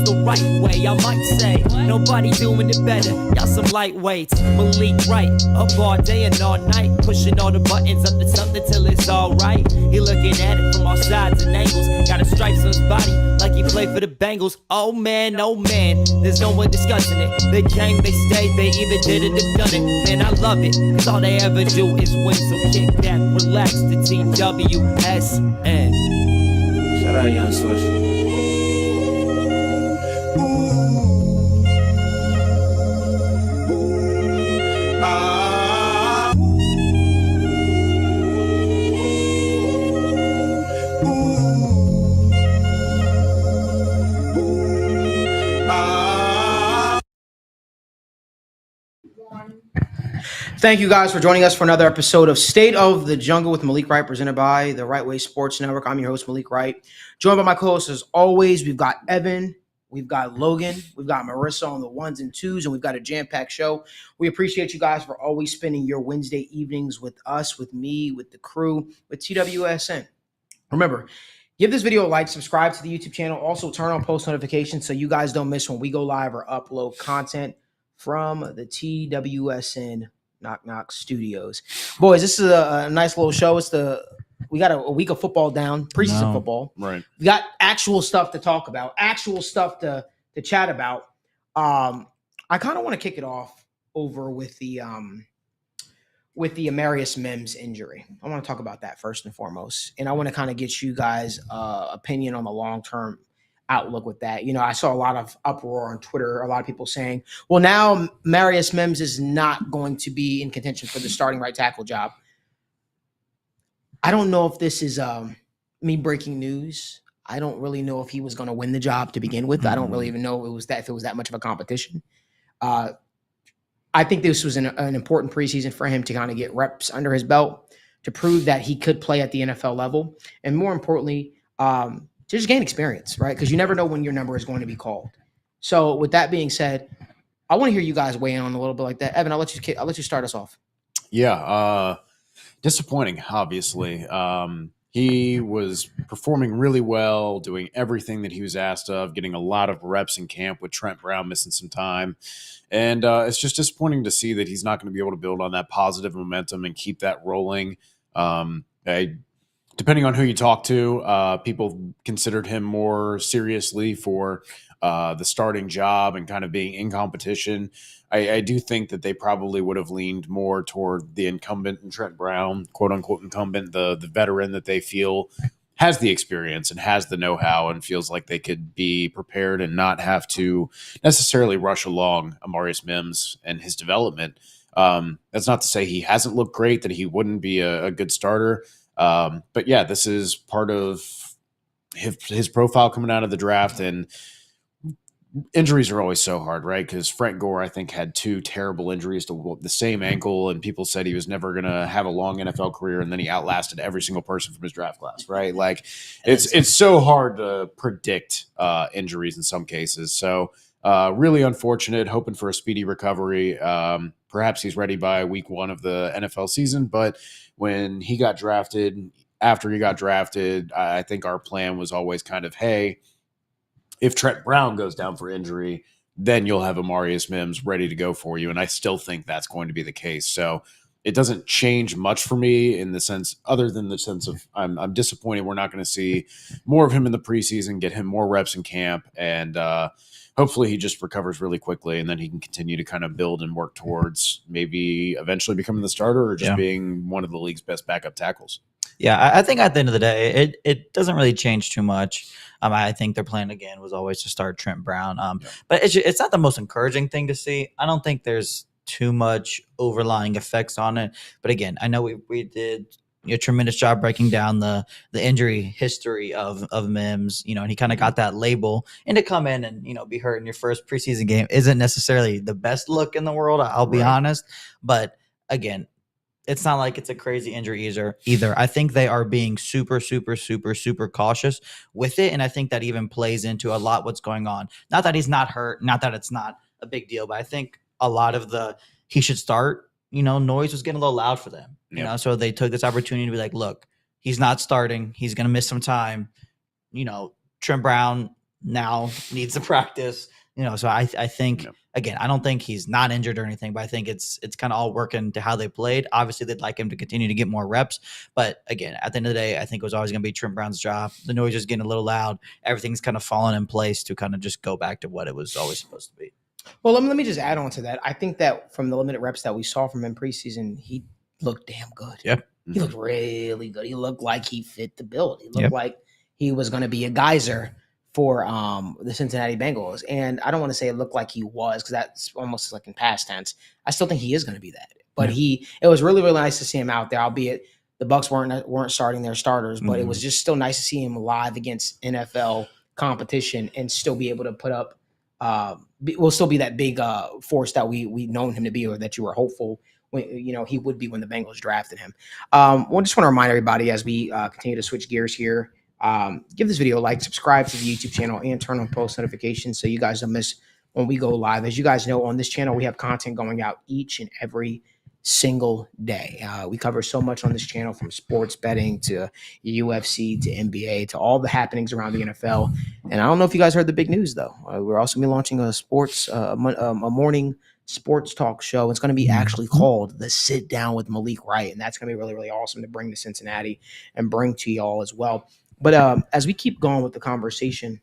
the right way, I might say. Nobody doing it better, y'all some lightweights. Malik Wright, up all day and all night, pushing all the buttons up to something till it's alright. He looking at it from all sides and angles, got a stripes on his body like he played for the Bengals. Oh man, there's no one discussing it. They came, they stayed, they either did it or done it. Man, I love it, cause all they ever do is win. So kick back, relax, the TWSN. Shout out Young Swish. Thank you guys for joining us for another episode of State of the Jungle with Malik Wright, presented by the Right Way Sports Network. I'm your host, Malik Wright. Joined by my co-hosts as always. We've got Evan, we've got Logan, we've got Marissa on the ones and twos, and we've got a jam-packed show. We appreciate you guys for always spending your Wednesday evenings with us, with me, with the crew, with TWSN. Remember, give this video a like, subscribe to the YouTube channel. Also, turn on post notifications so you guys don't miss when we go live or upload content from the TWSN Knock Knock Studios. Boys, this is a nice little show. We got a week of football down, preseason football. Right. We got actual stuff to talk about, actual stuff to chat about. I kind of want to kick it off over with the Amarius Mims injury. I want to talk about that first and foremost, and I want to kind of get you guys' opinion on the long-term outlook with that. You know, I saw a lot of uproar on Twitter, a lot of people saying, well, now Amarius Mims is not going to be in contention for the starting right tackle job. I don't know if this is me breaking news. I don't really know if he was going to win the job to begin with. I don't really even know if it was that much of a competition. I think this was an important preseason for him to kind of get reps under his belt, to prove that he could play at the NFL level, and more importantly, to just gain experience, right? Because you never know when your number is going to be called. So with that being said, I want to hear you guys weigh in on a little bit like that. Evan, I'll let you start us off. Yeah, disappointing, obviously. He was performing really well, doing everything that he was asked of, getting a lot of reps in camp with Trent Brown missing some time. And it's just disappointing to see that he's not going to be able to build on that positive momentum and keep that rolling. Depending on who you talk to, people considered him more seriously for the starting job and kind of being in competition. I do think that they probably would have leaned more toward the incumbent in Trent Brown, quote unquote incumbent, the veteran that they feel has the experience and has the know-how and feels like they could be prepared and not have to necessarily rush along Amarius Mims and his development. That's not to say he hasn't looked great, that he wouldn't be a good starter. But yeah, this is part of his profile coming out of the draft, and injuries are always so hard, right? Because Frank Gore, I think, had 2 terrible injuries to the same ankle, and people said he was never going to have a long NFL career, and then he outlasted every single person from his draft class, right? Like it's so hard to predict injuries in some cases. So really unfortunate, hoping for a speedy recovery. Perhaps he's ready by week 1 of the NFL season, but when he got drafted, after he got drafted, I think our plan was always kind of, hey, if Trent Brown goes down for injury, then you'll have Amarius Mims ready to go for you. And I still think that's going to be the case. So it doesn't change much for me in the sense, other than the sense of I'm disappointed we're not going to see more of him in the preseason, get him more reps in camp, and hopefully he just recovers really quickly, and then he can continue to kind of build and work towards maybe eventually becoming the starter or just being one of the league's best backup tackles. Yeah, I think at the end of the day, it doesn't really change too much. I think their plan, again, was always to start Trent Brown. But it's not the most encouraging thing to see. I don't think there's too much overlying effects on it. But again, I know we did a tremendous job breaking down the injury history of Mims, and he kind of got that label, and to come in and, be hurt in your first preseason game isn't necessarily the best look in the world. I'll be honest. But again, it's not like it's a crazy injury either. I think they are being super, super, super, super cautious with it. And I think that even plays into a lot what's going on. Not that he's not hurt, not that it's not a big deal, but I think a lot of he should start, noise was getting a little loud for them. So they took this opportunity to be like, look, he's not starting. He's going to miss some time. Trent Brown, now needs to practice. So I think again, I don't think he's not injured or anything, but I think it's kind of all working to how they played. Obviously, they'd like him to continue to get more reps, but again, at the end of the day, I think it was always going to be Trent Brown's job. The noise is getting a little loud. Everything's kind of fallen in place to kind of just go back to what it was always supposed to be. Well, let me just add on to that. I think that from the limited reps that we saw from him preseason, he looked damn good. Yep. He looked really good. He looked like he fit the bill. He looked like he was going to be a geyser for the Cincinnati Bengals. And I don't want to say it looked like he was, because that's almost like in past tense. I still think he is going to be that. But it was really, really nice to see him out there, albeit the Bucs weren't starting their starters, but it was just still nice to see him live against NFL competition and still be able to put up will still be that big force that we've known him to be, or that you were hopeful he would be when the Bengals drafted him. We just want to remind everybody as we continue to switch gears here, give this video a like, subscribe to the YouTube channel, and turn on post notifications so you guys don't miss when we go live. As you guys know, on this channel, we have content going out each and every single day. We cover so much on this channel, from sports betting to UFC to NBA to all the happenings around the NFL. And I don't know if you guys heard the big news, though. We're also going to be launching a morning sports talk show. It's going to be actually called The Sit Down with Malik Wright, and that's going to be really, really awesome to bring to Cincinnati and bring to y'all as well. But as we keep going with the conversation,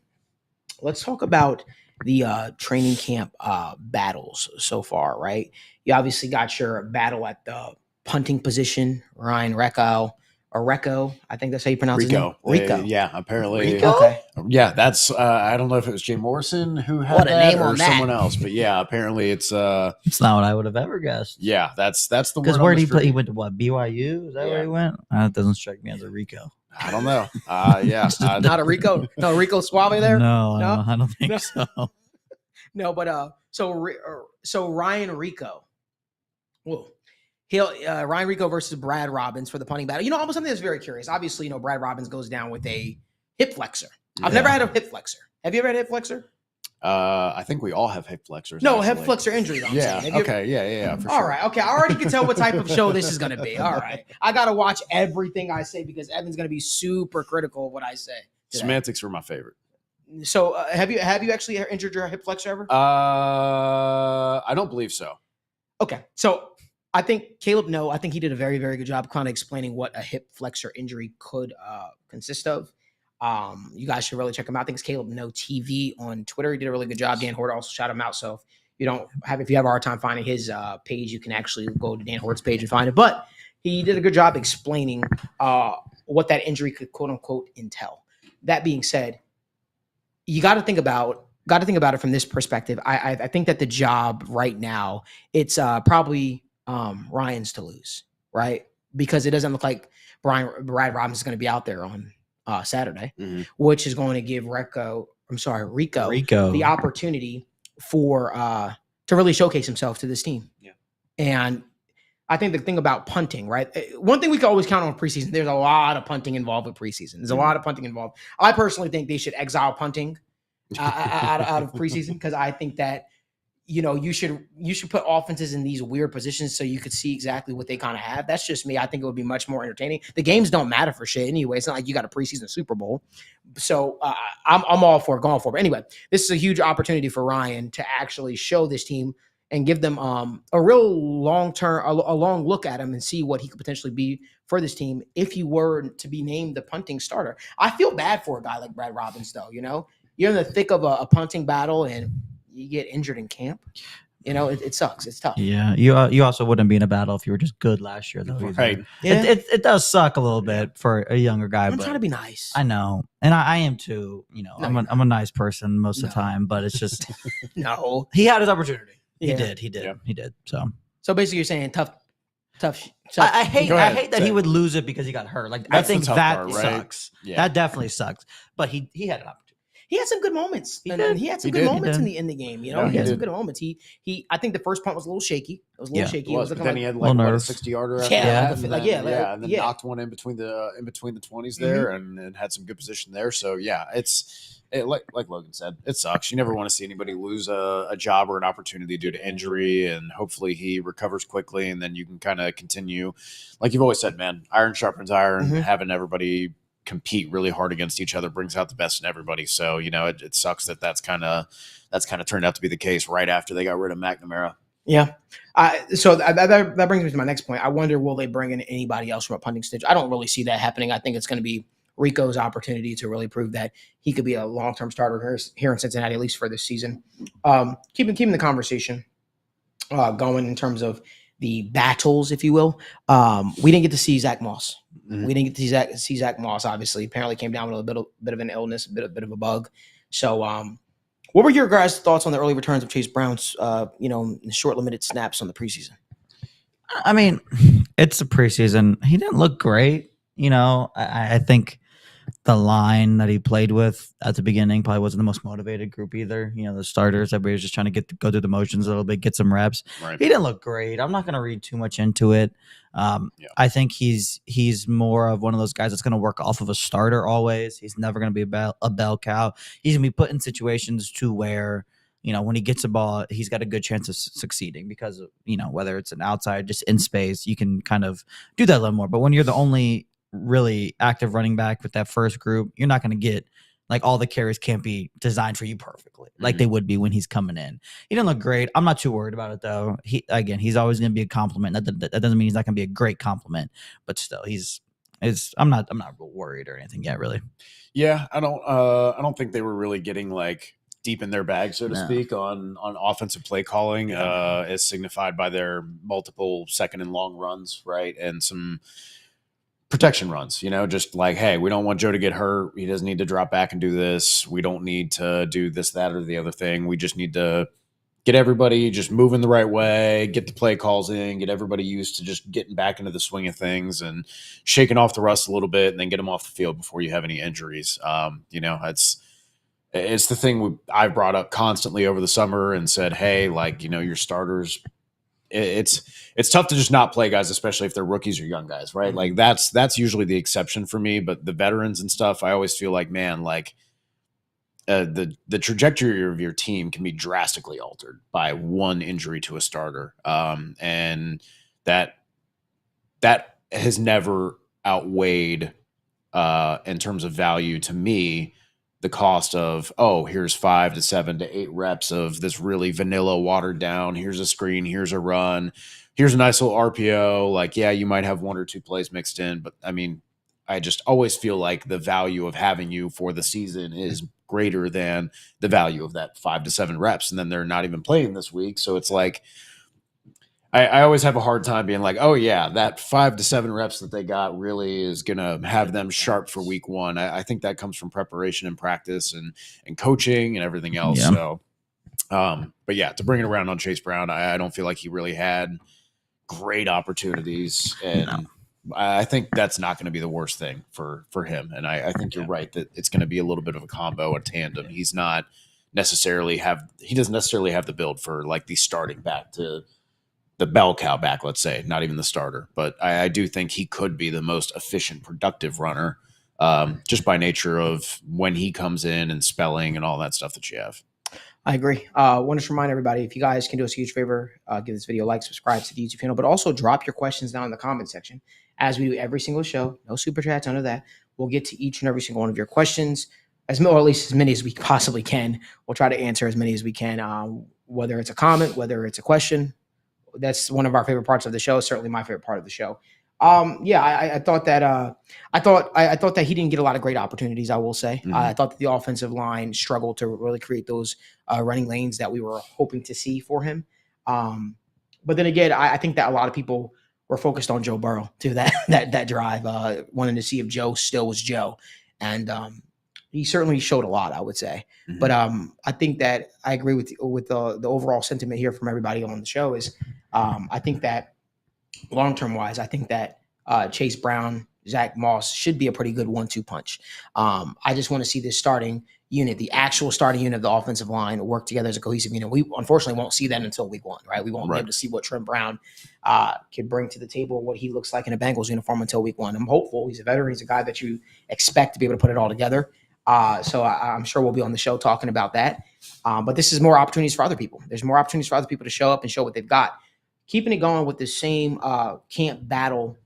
let's talk about the training camp battles so far, right? You obviously got your battle at the punting position, Ryan Recco, I think that's how you pronounce Rico. his name. Rico. Yeah, apparently. Rico? Okay. Yeah, that's I don't know if it was Jay Morrison who had What a that name or on that. someone else, but yeah, apparently it's It's not what I would have ever guessed. yeah, that's the word. Because on where the did he play? street. He went to what? BYU? Is that where he went? That doesn't strike me as a Rico. I don't know. Yeah, Not a Rico. No, Rico Suave there? No, No? I don't think No. so. No, but so Ryan Rico. Whoa. Ryan Rico versus Brad Robbins for the punting battle. Almost something that's very curious. Obviously, Brad Robbins goes down with a hip flexor. I've never had a hip flexor. Have you ever had a hip flexor? I think we all have hip flexors. No, actually. hip flexor injury. Though, I'm Yeah. saying. Have you Okay. Yeah. For All sure. right. Okay. I already can tell what type of show this is going to be. All right. I got to watch everything I say because Evan's going to be super critical of what I say today. Semantics were my favorite. So have you actually injured your hip flexor ever? I don't believe so. Okay. So I think Caleb, I think he did a very, very good job kind of explaining what a hip flexor injury could consist of. You guys should really check him out. I think it's Caleb No TV on Twitter. He did a really good job. Dan Hort also shout him out. So if you have a hard time finding his page, you can actually go to Dan Hort's page and find it. But he did a good job explaining what that injury could quote unquote entail. That being said, you got to think about it from this perspective. I think that the job right now, it's probably Ryan's to lose, right? Because it doesn't look like Brad Robbins is going to be out there on Saturday, which is going to give Rico the opportunity for to really showcase himself to this team. Yeah. And I think the thing about punting, right? One thing we can always count on preseason, there's a lot of punting involved with preseason. There's a lot of punting involved. I personally think they should exile punting out of preseason, because I think that you should put offenses in these weird positions so you could see exactly what they kind of have. That's just me. I think it would be much more entertaining. The games don't matter for shit anyway. It's not like you got a preseason Super Bowl. So I'm all for it, going for it. But anyway, this is a huge opportunity for Ryan to actually show this team and give them a real long look at him and see what he could potentially be for this team if he were to be named the punting starter. I feel bad for a guy like Brad Robbins, though. You're in the thick of a punting battle and you get injured in camp. It sucks. It's tough. Yeah, you also wouldn't be in a battle if you were just good last year, though. Right. Yeah. It does suck a little bit for a younger guy. I'm but trying to be nice. I know, and I am too. I'm a nice person most of the time, but it's just No. he had his opportunity. Yeah. He did. Yeah. He did. So basically, you're saying tough. I hate Go ahead. that he would lose it because he got hurt. Like, That's I think the tough that part, right? sucks. Yeah. That definitely sucks. But he had an opportunity. He had some good moments. He And did. he had some He good did. moments He in the game. Yeah, he he had some did. good moments. I think the first punt was a little shaky. It was a little Yeah, shaky. It was, but looking then like, he had Little like a nerves. 60-yarder. Yeah, and then yeah. knocked one in between the 20s there, and had some good position there. So yeah, like Logan said, it sucks. You never want to see anybody lose a job or an opportunity due to injury, and hopefully he recovers quickly, and then you can kind of continue, like you've always said, man. Iron sharpens iron. Having everybody compete really hard against each other, brings out the best in everybody. So, it sucks that's kind of turned out to be the case right after they got rid of McNamara. Yeah. So that brings me to my next point. I wonder, will they bring in anybody else from a punting stage? I don't really see that happening. I think it's going to be Rico's opportunity to really prove that he could be a long-term starter here in Cincinnati, at least for this season. Keeping the conversation going in terms of the battles, if you will. We didn't get to see Zach Moss. Mhm. We didn't get to see Zach Moss, obviously. Apparently came down with a bit of an illness, a bit of a bug. So what were your guys' thoughts on the early returns of Chase Brown's, short limited snaps on the preseason? I mean, it's a preseason. He didn't look great. I think the line that he played with at the beginning probably wasn't the most motivated group either. The starters, everybody was just trying to go through the motions a little bit, get some reps. Right. He didn't look great. I'm not going to read too much into it. I think he's more of one of those guys that's going to work off of a starter always. He's never going to be a bell cow. He's going to be put in situations to where, when he gets a ball, he's got a good chance of succeeding because, whether it's an outside, just in space, you can kind of do that a little more. But when you're the only really active running back with that first group, you're not going to get all the carries can't be designed for you perfectly like they would be when he's coming in. He didn't look great. I'm not too worried about it though. He's always going to be a compliment. That doesn't mean he's not going to be a great compliment, but still I'm not worried or anything yet, really. Yeah. I don't think they were really getting deep in their bag, so to speak, on offensive play calling, as signified by their multiple second and long runs, right? And some protection runs, just hey, we don't want Joe to get hurt. He doesn't need to drop back and do this. We don't need to do this, that, or the other thing. We just need to get everybody just moving the right way, get the play calls in, get everybody used to just getting back into the swing of things and shaking off the rust a little bit and then get them off the field before you have any injuries. It's the thing I brought up constantly over the summer and said, hey, your starters, it's tough to just not play guys, especially if they're rookies or young guys, right? That's usually the exception for me. But the veterans and stuff, I always feel the trajectory of your team can be drastically altered by one injury to a starter, and that has never outweighed in terms of value to me the cost of, here's 5 to 7 to 8 reps of this really vanilla watered down. Here's a screen. Here's a run. Here's a nice little RPO. You might have 1 or 2 plays mixed in, but I mean, I just always feel like the value of having you for the season is greater than the value of that 5 to 7 reps. And then they're not even playing this week. So it's I always have a hard time being that 5 to 7 reps that they got really is going to have them sharp for week 1. I think that comes from preparation and practice and coaching and everything else. Yeah. So, but yeah, to bring it around on Chase Brown, I don't feel like he really had great opportunities. And I think that's not going to be the worst thing for him. And I think you're right that it's going to be a little bit of a combo, a tandem. He doesn't necessarily have the build for the starting back to the bell cow back, let's say, not even the starter. But I do think he could be the most efficient, productive runner, just by nature of when he comes in and spelling and all that stuff that you have. I agree. I want to remind everybody, if you guys can do us a huge favor, give this video a like, subscribe to the YouTube channel, but also drop your questions down in the comment section. As we do every single show, no super chats, none of that. We'll get to each and every single one of your questions, or at least as many as we possibly can. We'll try to answer as many as we can, whether it's a comment, whether it's a question. That's one of our favorite parts of the show. Certainly my favorite part of the show. I thought that he didn't get a lot of great opportunities, I will say. Mm-hmm. I thought that the offensive line struggled to really create those running lanes that we were hoping to see for him. But then again, I think that a lot of people were focused on Joe Burrow to that drive, wanting to see if Joe still was Joe. And he certainly showed a lot, I would say. Mm-hmm. But I think that I agree with the overall sentiment here from everybody on the show is I think that long-term wise, I think that Chase Brown, Zach Moss should be a pretty good 1-2 punch. I just want to see this starting unit, the actual starting unit of the offensive line, work together as a cohesive unit. We unfortunately won't see that until week 1, right? We won't be able to see what Trent Brown can bring to the table, what he looks like in a Bengals uniform until week 1. I'm hopeful. He's a veteran. He's a guy that you expect to be able to put it all together. So I'm sure we'll be on the show talking about that. But this is more opportunities for other people. There's more opportunities for other people to show up and show what they've got. Keeping it going with the same camp battle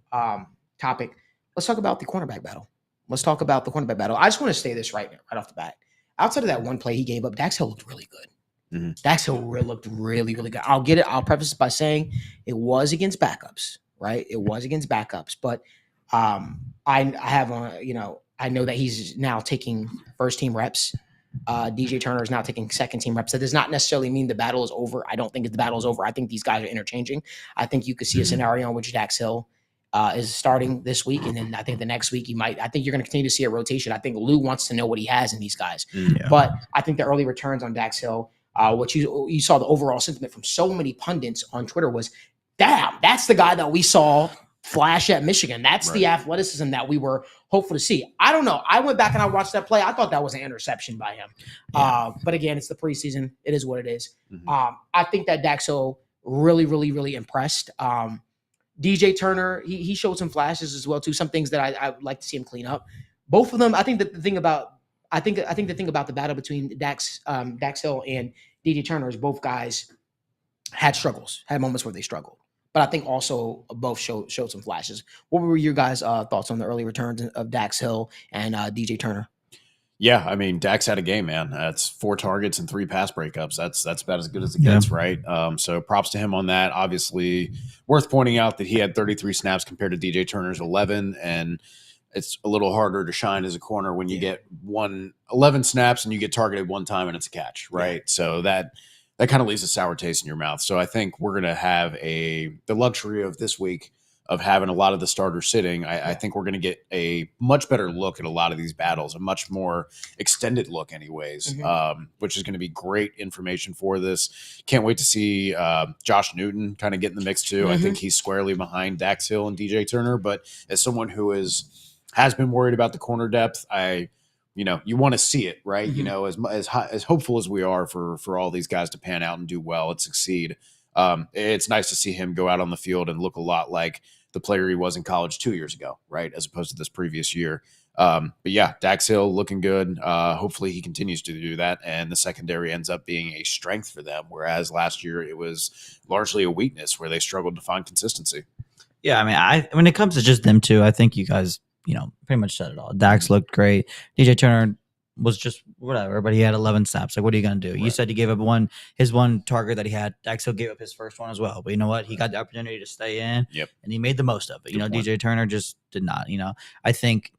topic, let's talk about the cornerback battle. Let's talk about the cornerback battle. I just want to say this right off the bat. Outside of that one play he gave up, Dax Hill looked really good. Mm-hmm. Dax Hill looked really, really good. I'll preface it by saying it was against backups, right? It was against backups, but I have I know that he's now taking first team reps. DJ Turner is now taking second team reps. That does not necessarily mean the battle is over. I don't think the battle is over. I think these guys are interchanging. I think you could see a scenario in which Dax Hill is starting this week, and then I think the next week I think you're going to continue to see a rotation. I think Lou wants to know what he has in these guys, but I think the early returns on Dax Hill, what you saw the overall sentiment from so many pundits on Twitter was, damn, that's the guy that we saw flash at Michigan. That's the athleticism that we were hopeful to see. I don't know. I went back and I watched that play. I thought that was an interception by him. But again, it's the preseason. It is what it is. I think that Dax Hill really, really, really impressed. DJ Turner, he showed some flashes as well too. Some things that I would like to see him clean up. Both of them. I think that the thing about the battle between Dax Hill and DJ Turner is both guys had moments where they struggled. But I think also both showed some flashes. What were your guys' thoughts on the early returns of Dax Hill and DJ Turner? Yeah, I mean, Dax had a game, man. That's 4 targets and 3 pass breakups. That's about as good as it gets, right? So props to him on that. Obviously, worth pointing out that he had 33 snaps compared to DJ Turner's 11, and it's a little harder to shine as a corner when you get 11 snaps and you get targeted one time and it's a catch, right? So that kind of leaves a sour taste in your mouth. So I think we're going to have the luxury of this week of having a lot of the starters sitting. I think we're going to get a much better look at a lot of these battles, a much more extended look anyways, which is going to be great information for this. Can't wait to see Josh Newton kind of get in the mix too. I think he's squarely behind Dax Hill and DJ Turner, but as someone who has been worried about the corner depth, you want to see it, right? As hopeful as we are for all these guys to pan out and do well and succeed, it's nice to see him go out on the field and look a lot like the player he was in college 2 years ago, right? As opposed to this previous year. But yeah, Dax Hill looking good. Hopefully he continues to do that, and the secondary ends up being a strength for them, whereas last year it was largely a weakness where they struggled to find consistency. Yeah, I mean, when it comes to just them two, I think you guys pretty much said it all. Dax looked great. DJ Turner was just whatever, but he had 11 snaps. Like, what are you going to do? Right. You said he gave up his one target that he had. Dax Hill gave up his first one as well. But you know what? He got the opportunity to stay in, and he made the most of it. DJ Turner just did not. I think,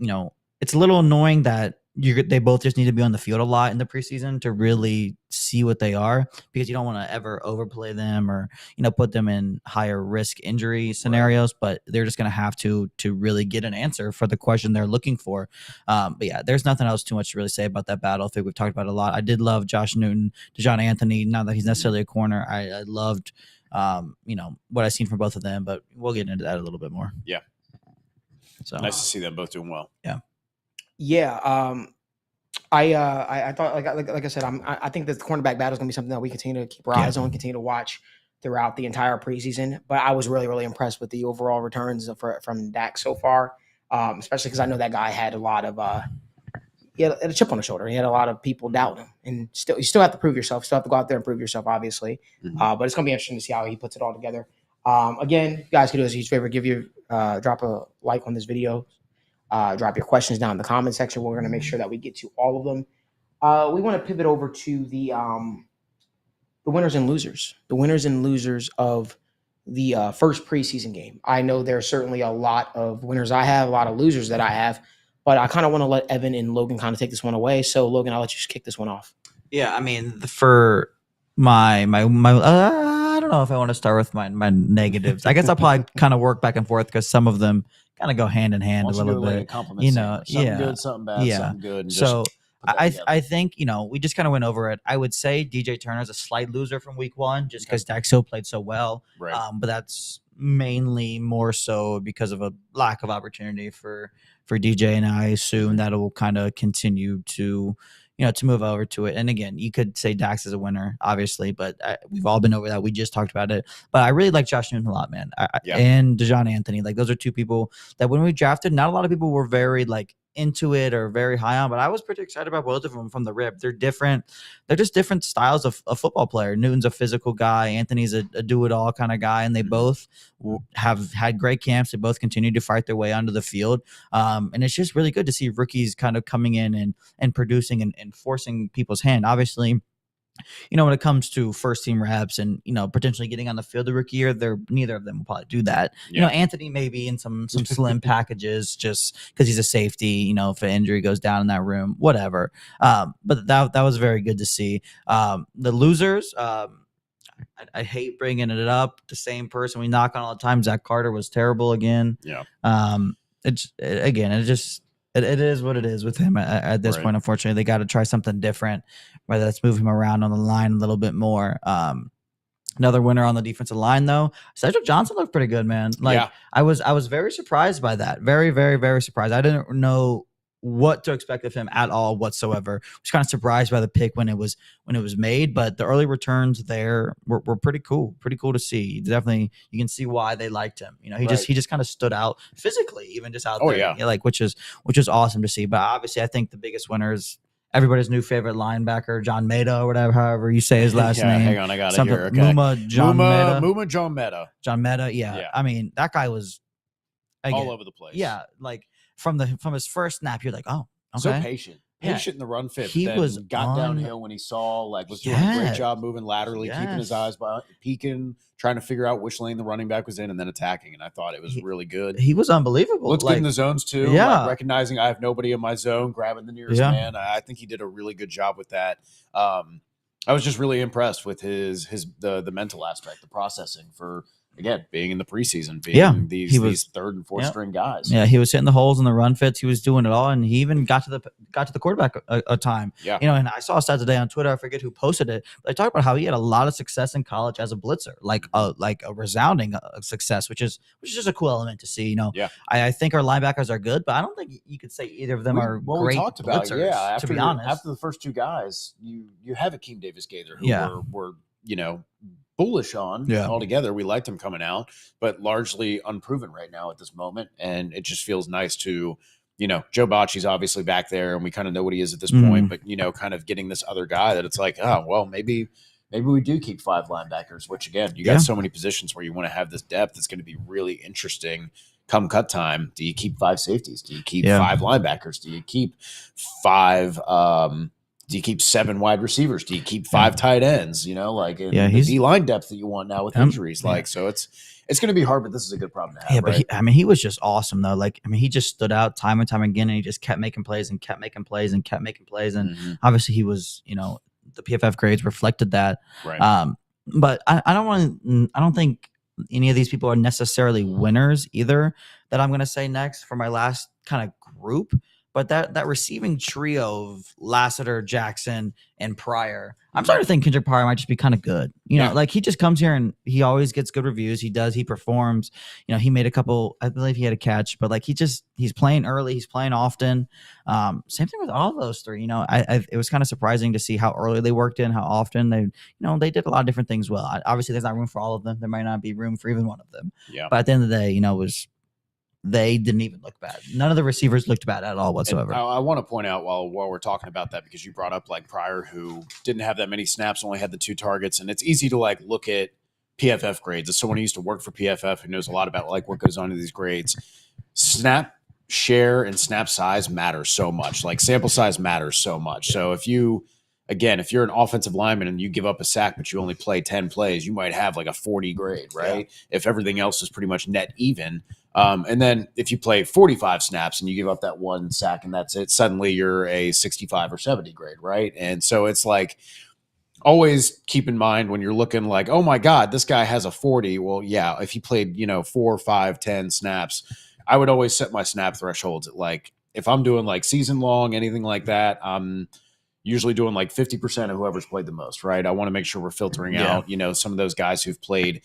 it's a little annoying that they both just need to be on the field a lot in the preseason to really see what they are, because you don't want to ever overplay them or put them in higher risk injury scenarios. But they're just going to have to really get an answer for the question they're looking for. But yeah, there's nothing else too much to really say about that battle. I think we've talked about it a lot. I did love Josh Newton, DeJohn Anthony. Not that he's necessarily a corner. I loved what I've seen from both of them, but we'll get into that a little bit more. Yeah. So nice to see them both doing well. Yeah. Yeah, I thought like I said, I think that the cornerback battle is going to be something that we continue to keep our eyes on, continue to watch throughout the entire preseason. But I was really, really impressed with the overall returns from Dax so far, especially because I know that guy had a lot of he had a chip on his shoulder. He had a lot of people doubting him, and you still have to prove yourself. Still have to go out there and prove yourself, obviously. But it's going to be interesting to see how he puts it all together. Again, you guys can do us a huge favor, drop a like on this video. Drop your questions down in the comment section. We're going to make sure that we get to all of them. We want to pivot over to the winners and losers. The winners and losers of the first preseason game. I know there's certainly a lot of winners I have, a lot of losers that I have, but I kind of want to let Evan and Logan kind of take this one away. So, Logan, I'll let you just kick this one off. Yeah, I mean, for my I don't know if I want to start with my negatives. I guess I'll probably kind of work back and forth because some of them kind of go hand in hand a little bit. Something good, something bad, something good. And so I think, we just kind of went over it. I would say DJ Turner is a slight loser from week 1 just because Dax Hill played so well. Right. But that's mainly more so because of a lack of opportunity for DJ, and I assume that it will kind of continue to to move over to it. And again, you could say Dax is a winner, obviously, but we've all been over that. We just talked about it. But I really like Josh Newton a lot, man. And DeJohn Anthony. Like, those are two people that when we drafted, not a lot of people were very, into it or very high on, but I was pretty excited about both of them from the rip. They're different. They're just different styles of a football player. Newton's a physical guy. Anthony's a do-it-all kind of guy, and they both have had great camps. They both continue to fight their way onto the field. And it's just really good to see rookies kind of coming in and producing and forcing people's hand. Obviously, when it comes to first team reps and, potentially getting on the field the rookie year, neither of them will probably do that. Yeah. Anthony maybe in some slim packages just because he's a safety, if an injury goes down in that room, whatever. But that was very good to see. The losers, I hate bringing it up. The same person we knock on all the time, Zach Carter, was terrible again. Yeah. It is what it is with him at this point. Unfortunately, they got to try something different, whether that's move him around on the line a little bit more. Another winner on the defensive line, though, Cedric Johnson looked pretty good, man. I was very surprised by that. Very, very, very surprised. I didn't know what to expect of him at all whatsoever. I was kind of surprised by the pick when it was made, but the early returns there were pretty cool to see. Definitely, you can see why they liked him. He just kind of stood out physically, even just out there. Yeah. Which is awesome to see. But obviously, I think the biggest winner is everybody's new favorite linebacker, John Meda, or whatever, however you say his last name. Hang on, I got it here. Okay. Muma John Meda. John Meda, yeah. I mean, that guy was all over the place. Yeah, from his first snap, you're like, oh, okay. So patient in the run fit. He was got downhill when he saw, was doing a great job moving laterally, keeping his eyes peeking, trying to figure out which lane the running back was in, and then attacking. And I thought it was really good. He was unbelievable. Looked good in the zones too. Yeah, recognizing I have nobody in my zone, grabbing the nearest man. I think he did a really good job with that. I was just really impressed with the mental aspect, the processing for. Again, being in the preseason, being these third and fourth string guys. Yeah, he was hitting the holes in the run fits. He was doing it all, and he even got to the quarterback a time. Yeah, and I saw a stat today on Twitter. I forget who posted it, but they talked about how he had a lot of success in college as a blitzer, like a resounding success, which is just a cool element to see. I think our linebackers are good, but I don't think you could say either of them are great blitzers. To be honest, after the first two guys, you have Akeem Davis-Gaither, who we're bullish on altogether. We liked him coming out, but largely unproven right now at this moment. And it just feels nice to, Joe Bocci's obviously back there and we kind of know what he is at this point, but, kind of getting this other guy that it's like, oh, well, maybe we do keep 5 linebackers, which again, you got so many positions where you want to have this depth. It's going to be really interesting come cut time. Do you keep 5 safeties? Do you keep 5 linebackers? Do you keep 5, do you keep 7 wide receivers? Do you keep 5 tight ends? The D-line depth that you want now with injuries. So it's going to be hard, but this is a good problem to have. Yeah, but he was just awesome though. He just stood out time and time again, and he just kept making plays and kept making plays and kept making plays. And obviously, he was, the PFF grades reflected that. Right. But I don't think any of these people are necessarily winners either. That I'm going to say next for my last kind of group. But that receiving trio of Lassiter, Jackson, and Pryor, I'm starting to think Kendrick Pryor might just be kind of good. He just comes here and he always gets good reviews. He performs. He made a couple, I believe he had a catch, but he's playing early, he's playing often. Same thing with all of those 3. It was kind of surprising to see how early they worked in, how often they did a lot of different things well. Obviously, there's not room for all of them. There might not be room for even one of them. Yeah. But at the end of the day, they didn't even look bad. None of the receivers looked bad at all whatsoever. I want to point out while we're talking about that, because you brought up Pryor, who didn't have that many snaps, only had the 2 targets. And it's easy to look at PFF grades. As someone who used to work for PFF who knows a lot about what goes on in these grades, snap share and snap size matters so much. Sample size matters so much. So if you're an offensive lineman and you give up a sack, but you only play 10 plays, you might have a 40 grade, right? Yeah. If everything else is pretty much net even. And then if you play 45 snaps and you give up that 1 sack and that's it, suddenly you're a 65 or 70 grade, right? And so it's always keep in mind when you're looking oh my God, this guy has a 40. Well, yeah, if he played, 4, 5, 10 snaps, I would always set my snap thresholds at if I'm doing season long, anything like that, I'm usually doing 50% of whoever's played the most, right? I want to make sure we're filtering out, some of those guys who've played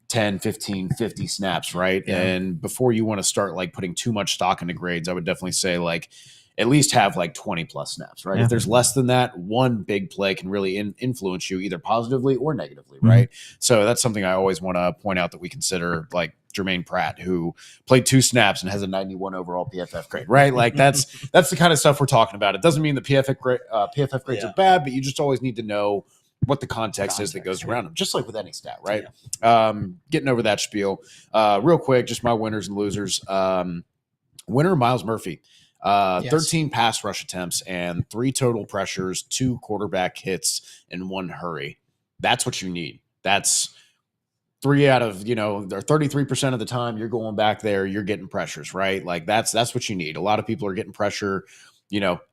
10, 15, 50 snaps, right? Yeah. And before you want to start putting too much stock into grades, I would definitely say at least have 20 plus snaps, right? Yeah. If there's less than that, one big play can really influence you either positively or negatively, right? So that's something I always want to point out that we consider Jermaine Pratt, who played 2 snaps and has a 91 overall PFF grade, right? Like that's the kind of stuff we're talking about. It doesn't mean the PFF grades are bad, but you just always need to know what the context is that goes around them, just like with any stat, right? Getting over that spiel. Real quick, just my winners and losers. Winner, Miles Murphy. 13 pass rush attempts and 3 total pressures, 2 quarterback hits, and 1 hurry. That's what you need. That's 3 out of, or 33% of the time you're going back there, you're getting pressures, right? Like that's what you need. A lot of people are getting pressure.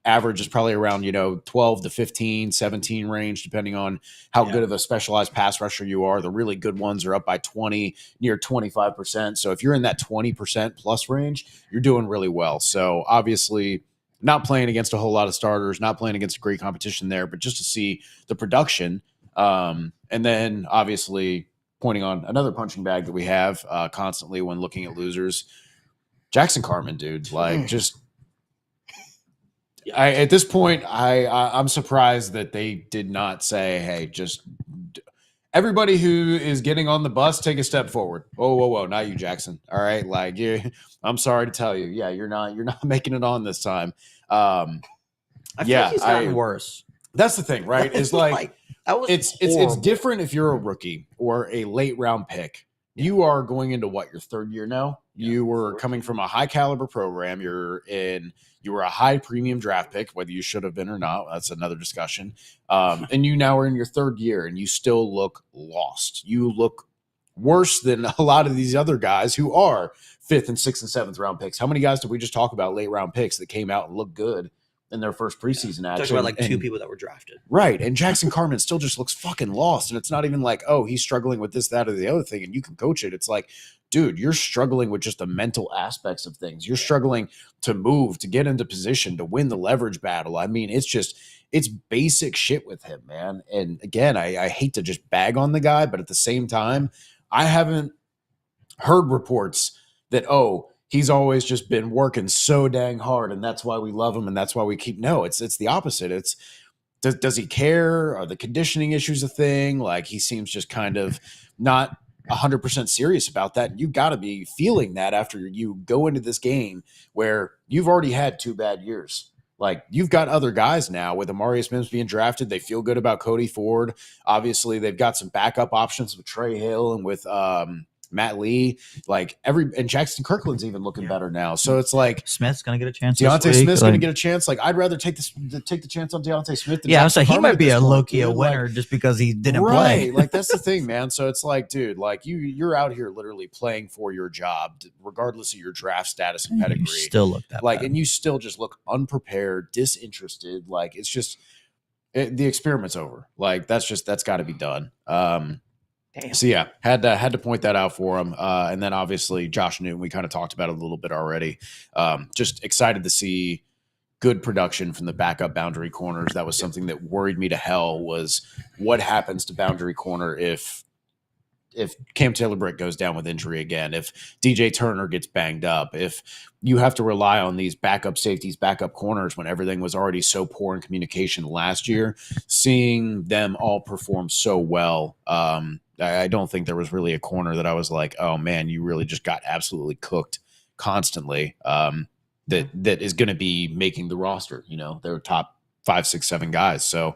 Average is probably around, 12 to 15, 17 range, depending on how good of a specialized pass rusher you are. The really good ones are up by 20, near 25%. So if you're in that 20% plus range, you're doing really well. So obviously not playing against a whole lot of starters, not playing against a great competition there, but just to see the production. And then obviously pointing on another punching bag that we have constantly when looking at losers, Jackson Carman, dude, like just, at this point, I'm surprised that they did not say, hey, just everybody who is getting on the bus, take a step forward. Whoa, not you, Jackson. All right, like I'm sorry to tell you, you're not making it on this time. I feel like he's gotten worse. That's the thing, right? It's like that was it's different if you're a rookie or a late round pick. You are going into your 3rd year now. You were coming from a high caliber program. You were a high premium draft pick, whether you should have been or not. That's another discussion. And you now are in your 3rd year and you still look lost. You look worse than a lot of these other guys who are 5th and 6th and 7th round picks. How many guys did we just talk about late round picks that came out and looked good in their first preseason action? Talking about like 2 people that were drafted. Right. And Jackson Carman still just looks fucking lost. And it's not even like, oh, he's struggling with this, that, or the other thing, and you can coach it. It's like, dude, you're struggling with just the mental aspects of things. You're struggling to move, to get into position, to win the leverage battle. I mean, it's basic shit with him, man. And again, I hate to just bag on the guy, but at the same time, I haven't heard reports that, he's always just been working so dang hard, and that's why we love him, and that's why we keep. No, it's the opposite. It's does he care? Are the conditioning issues a thing? Like he seems just kind of not 100% serious about that. You got to be feeling that after you go into this game where you've already had 2 bad years. Like you've got other guys now with Amarius Mims being drafted. They feel good about Cody Ford. Obviously, they've got some backup options with Trey Hill and with Matt Lee, and Jackson Kirkland's even looking better now. So it's like Smith's gonna get a chance. Deontay Smith's gonna get a chance. Like I'd rather take the chance on Deontay Smith. Than I'm saying he might be a low-key a winner just because he didn't play. Like that's the thing, man. So it's like, dude, like you're out here literally playing for your job, regardless of your draft status and pedigree. You still look that bad. And you still just look unprepared, disinterested. Like it's just the experiment's over. Like that's got to be done. Damn. So yeah, had to point that out for him, and then obviously Josh Newton. We kind of talked about it a little bit already. Just excited to see good production from the backup boundary corners. That was something that worried me to hell. Was what happens to boundary corner if Cam Taylor-Britt goes down with injury again, if DJ Turner gets banged up, if you have to rely on these backup safeties, backup corners when everything was already so poor in communication last year. Seeing them all perform so well. I don't think there was really a corner that I was like, oh man, you really just got absolutely cooked constantly. That is going to be making the roster. They're top 5, 6, 7 guys. So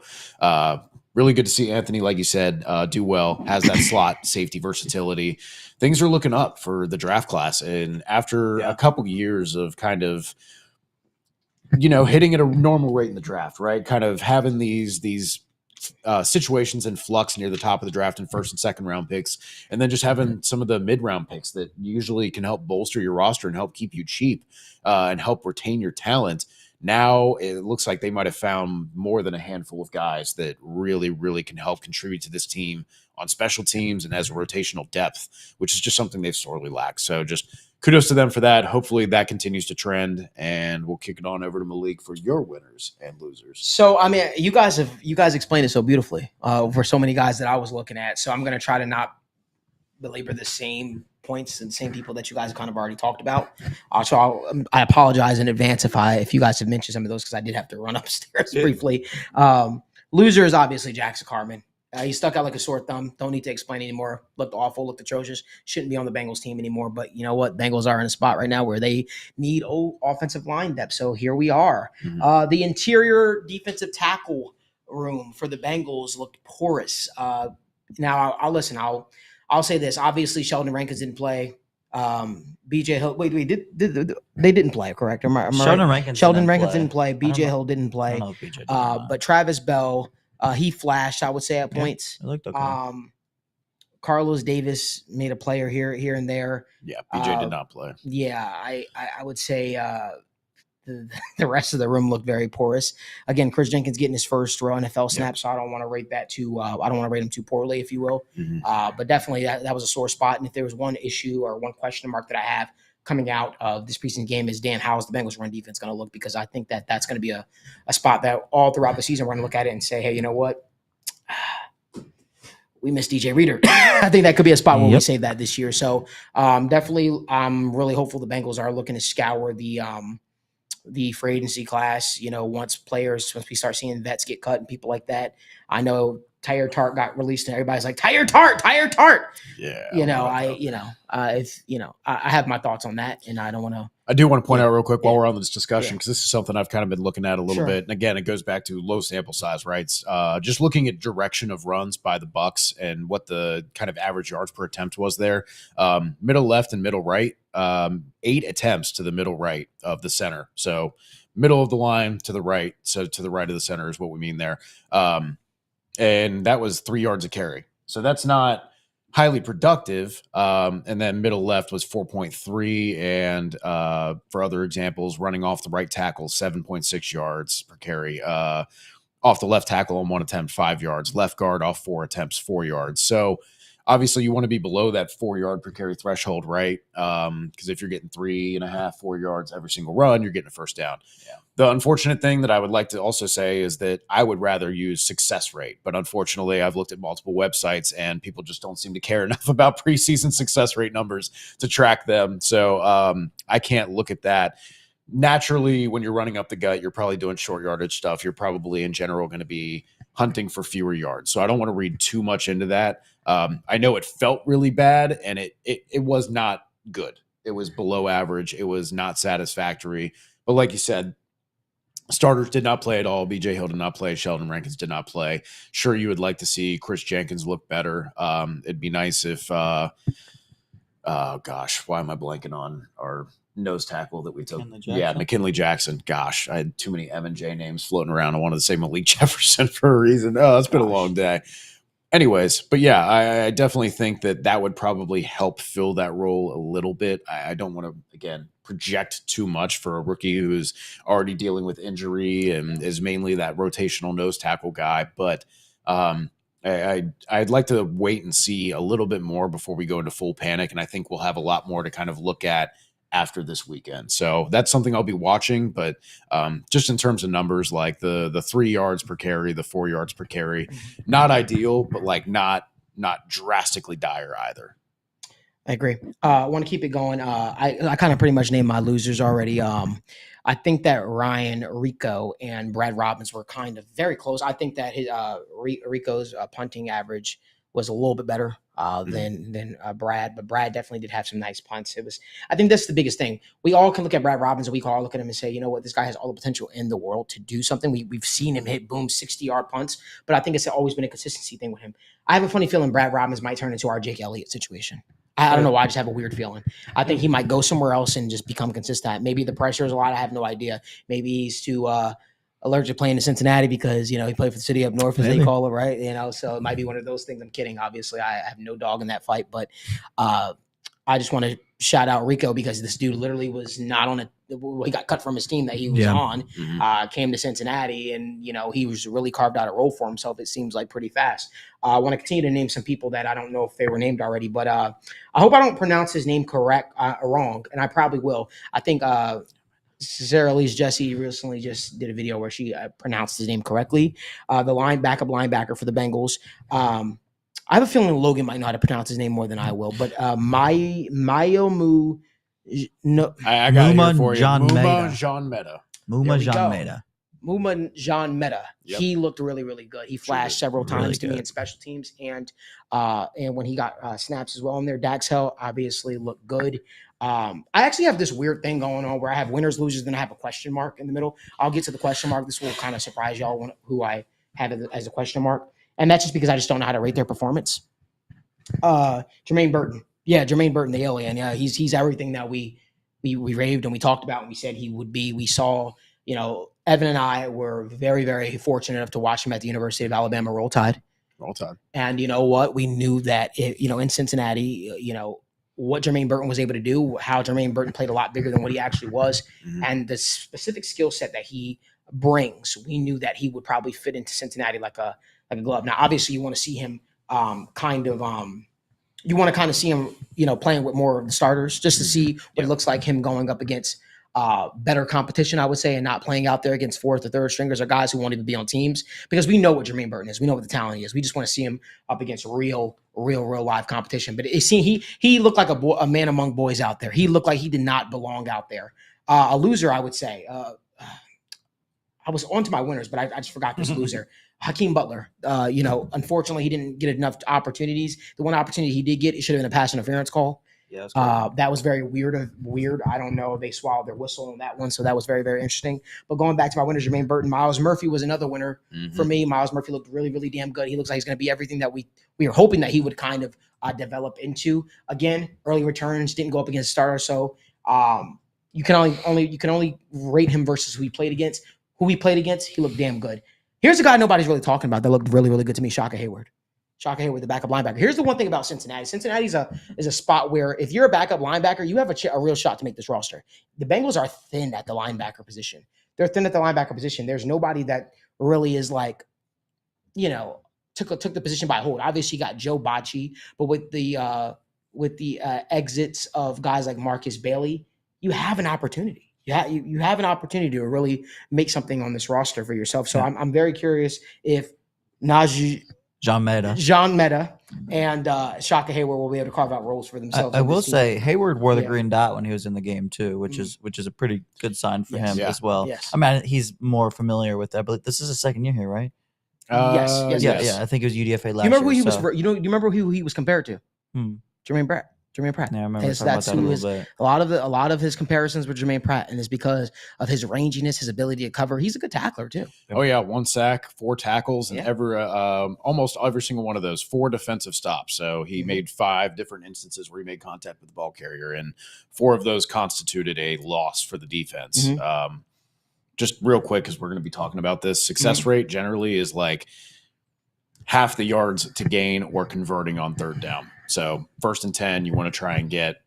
really good to see Anthony, like you said, do well. Has that slot safety versatility. Things are looking up for the draft class. And after a couple years of kind of hitting at a normal rate in the draft, right? Kind of having these situations in flux near the top of the draft in 1st and 2nd round picks, and then just having some of the mid-round picks that usually can help bolster your roster and help keep you cheap and help retain your talent. Now it looks like they might have found more than a handful of guys that really, really can help contribute to this team on special teams and as a rotational depth, which is just something they've sorely lacked. So just kudos to them for that. Hopefully that continues to trend, and we'll kick it on over to Malik for your winners and losers. So, I mean, you guys explained it so beautifully for so many guys that I was looking at. So I'm going to try to not belabor the same points and same people that you guys kind of already talked about. I apologize in advance if you guys have mentioned some of those, because I did have to run upstairs briefly. Loser is obviously Jackson Carman. He stuck out like a sore thumb. Don't need to explain anymore. Looked awful, looked atrocious. Shouldn't be on the Bengals team anymore. But you know what? Bengals are in a spot right now where they need offensive line depth. So here we are. The interior defensive tackle room for the Bengals looked porous. Now I'll listen. I'll say this. Obviously, Sheldon Rankins didn't play. BJ Hill. Wait. They didn't play, correct? Am I Sheldon right? Rankins. Sheldon Rankins didn't play. I BJ don't know. Hill didn't I play. don't know if BJ did or not. But Travis Bell, he flashed. I would say at points. It looked okay. Carlos Davis made a player here and there. Yeah, BJ did not play. Yeah, I would say the rest of the room looked very porous. Again, Chris Jenkins getting his first real NFL snap, so I don't want to rate that too. I don't want to rate him too poorly, if you will. But definitely that was a sore spot. And if there was one issue or one question mark that I have coming out of this preseason game is, Dan, how is the Bengals run defense going to look? Because I think that's going to be a spot that all throughout the season we're going to look at it and say, hey, you know what? We miss DJ Reader. I think that could be a spot where we save that this year. So definitely, I'm really hopeful the Bengals are looking to scour the free agency class. You know, once we start seeing vets get cut and people like that. I know Tyre Tart got released and everybody's like, Tyre Tart. Yeah. I have my thoughts on that, and I don't want to. I do want to point out real quick while we're on this discussion, because this is something I've kind of been looking at a little bit. And again, it goes back to low sample size, right? Just looking at direction of runs by the Bucks and what the kind of average yards per attempt was there. Middle left and middle right, 8 attempts to the middle right of the center. So middle of the line to the right. So to the right of the center is what we mean there. And that was 3 yards a carry. So that's not highly productive. And then middle left was 4.3. And for other examples, running off the right tackle, 7.6 yards per carry. Off the left tackle on 1 attempt, 5 yards. Left guard off 4 attempts, 4 yards. So obviously you want to be below that 4 yard per carry threshold, right? Because if you're getting 3.5, 4 yards every single run, you're getting a first down. Yeah. The unfortunate thing that I would like to also say is that I would rather use success rate. But unfortunately, I've looked at multiple websites and people just don't seem to care enough about preseason success rate numbers to track them. So I can't look at that. Naturally, when you're running up the gut, you're probably doing short yardage stuff. You're probably in general going to be hunting for fewer yards. So I don't want to read too much into that. I know it felt really bad, and it was not good. It was below average. It was not satisfactory. But like you said, starters did not play at all. BJ Hill did not play. Sheldon Rankins did not play. Sure, you would like to see Chris Jenkins look better. It'd be nice if why am I blanking on our nose tackle that we took? McKinley Jackson. Gosh, I had too many M and J names floating around. I wanted to say Malik Jefferson for a reason. Oh, it's been a long day. Anyways, but yeah, I definitely think that would probably help fill that role a little bit. I don't want to, again, project too much for a rookie who's already dealing with injury and is mainly that rotational nose tackle guy. But I'd like to wait and see a little bit more before we go into full panic. And I think we'll have a lot more to kind of look at after this weekend. So that's something I'll be watching. But just in terms of numbers, like the 3 yards per carry, the 4 yards per carry, not ideal, but like not drastically dire either. I agree. I want to keep it going. I kind of pretty much named my losers already. I think that Ryan, Rico, and Brad Robbins were kind of very close. I think that his Rico's punting average was a little bit better than Brad, but Brad definitely did have some nice punts. I think that's the biggest thing. We all can look at Brad Robbins and we can all look at him and say, you know what, this guy has all the potential in the world to do something. We've seen him hit 60-yard punts, but I think it's always been a consistency thing with him. I have a funny feeling Brad Robbins might turn into our Jake Elliott situation. I don't know why. I just have a weird feeling. I think he might go somewhere else and just become consistent. Maybe the pressure is a lot. I have no idea. Maybe he's too allergic to playing in Cincinnati because, he played for the city up north, as they call it, right? So it might be one of those things. I'm kidding. Obviously, I have no dog in that fight. But I just want to shout out Rico because this dude literally was not on he got cut from his team that he was on, came to Cincinnati, and, he was really carved out a role for himself, it seems like, pretty fast. I want to continue to name some people that I don't know if they were named already, but I hope I don't pronounce his name wrong, and I probably will. I think Sarah Lee's Jesse recently just did a video where she pronounced his name correctly. The backup linebacker for the Bengals. I have a feeling Logan might know how to pronounce his name more than I will, but I got it here for you. Muma Jean Meta. Muma Muma Jean Meta. Yep. He looked really, really good. He flashed several Really times to me good. in special teams, and when he got snaps as well in there. Dax Hill obviously looked good. I actually have this weird thing going on where I have winners, losers, then I have a question mark in the middle. I'll get to the question mark. This will kind of surprise y'all who I have as a question mark, and that's just because I just don't know how to rate their performance. Jermaine Burton. Yeah, Jermaine Burton, the alien. Yeah, he's everything that we raved and we talked about and we said he would be. We saw, Evan and I were very, very fortunate enough to watch him at the University of Alabama Roll Tide. All time. And you know what? We knew that, in Cincinnati, what Jermaine Burton was able to do, how Jermaine Burton played a lot bigger than what he actually was, and the specific skill set that he brings, we knew that he would probably fit into Cincinnati like a glove. Now, obviously, you want to see him see him, playing with more of the starters just to see what it looks like him going up against better competition, I would say, and not playing out there against fourth or third stringers or guys who won't even be on teams, because we know what Jermaine Burton is. We know what the talent is. We just want to see him up against real live competition. But he looked like a man among boys out there. He looked like he did not belong out there. A loser, I would say. I was on to my winners, but I just forgot this loser. Hakeem Butler, unfortunately, he didn't get enough opportunities. The one opportunity he did get, it should have been a pass interference call. Yeah, that was very weird. I don't know. They swallowed their whistle on that one, so that was very, very interesting. But going back to my winners, Jermaine Burton, Miles Murphy was another winner for me. Miles Murphy looked really, really damn good. He looks like he's going to be everything that we were hoping that he would kind of develop into. Again, early returns, didn't go up against a starter, so you can only rate him versus who he played against. He looked damn good. Here's a guy nobody's really talking about that looked really, really good to me, Shaka Hayward. Shaka Hayward, the backup linebacker. Here's the one thing about Cincinnati. Cincinnati is a spot where if you're a backup linebacker, you have a real shot to make this roster. The Bengals are thin at the linebacker position. They're thin at the linebacker position. There's nobody that really is like, took the position by hold. Obviously, you got Joe Bocci, but with the exits of guys like Marcus Bailey, you have an opportunity. You have an opportunity to really make something on this roster for yourself. So I'm very curious if Jean Meta and Shaka Hayward will be able to carve out roles for themselves. I will say Hayward wore the green dot when he was in the game too, which is a pretty good sign for him as well. Yes. I mean, he's more familiar with that, but this is his second year here, right? Yes. Yeah. I think it was UDFA last you remember year. You remember who he was compared to? Jermaine Pratt. Yeah, I remember talking about that a little bit. A lot of his comparisons with Jermaine Pratt, and it's because of his ranginess, his ability to cover. He's a good tackler too. Oh yeah, 1 sack, 4 tackles, and almost every single one of those 4 defensive stops. So he made 5 different instances where he made contact with the ball carrier, and 4 of those constituted a loss for the defense. Just real quick, because we're going to be talking about this, success rate generally is like half the yards to gain or converting on third down. So 1st and 10, you want to try and get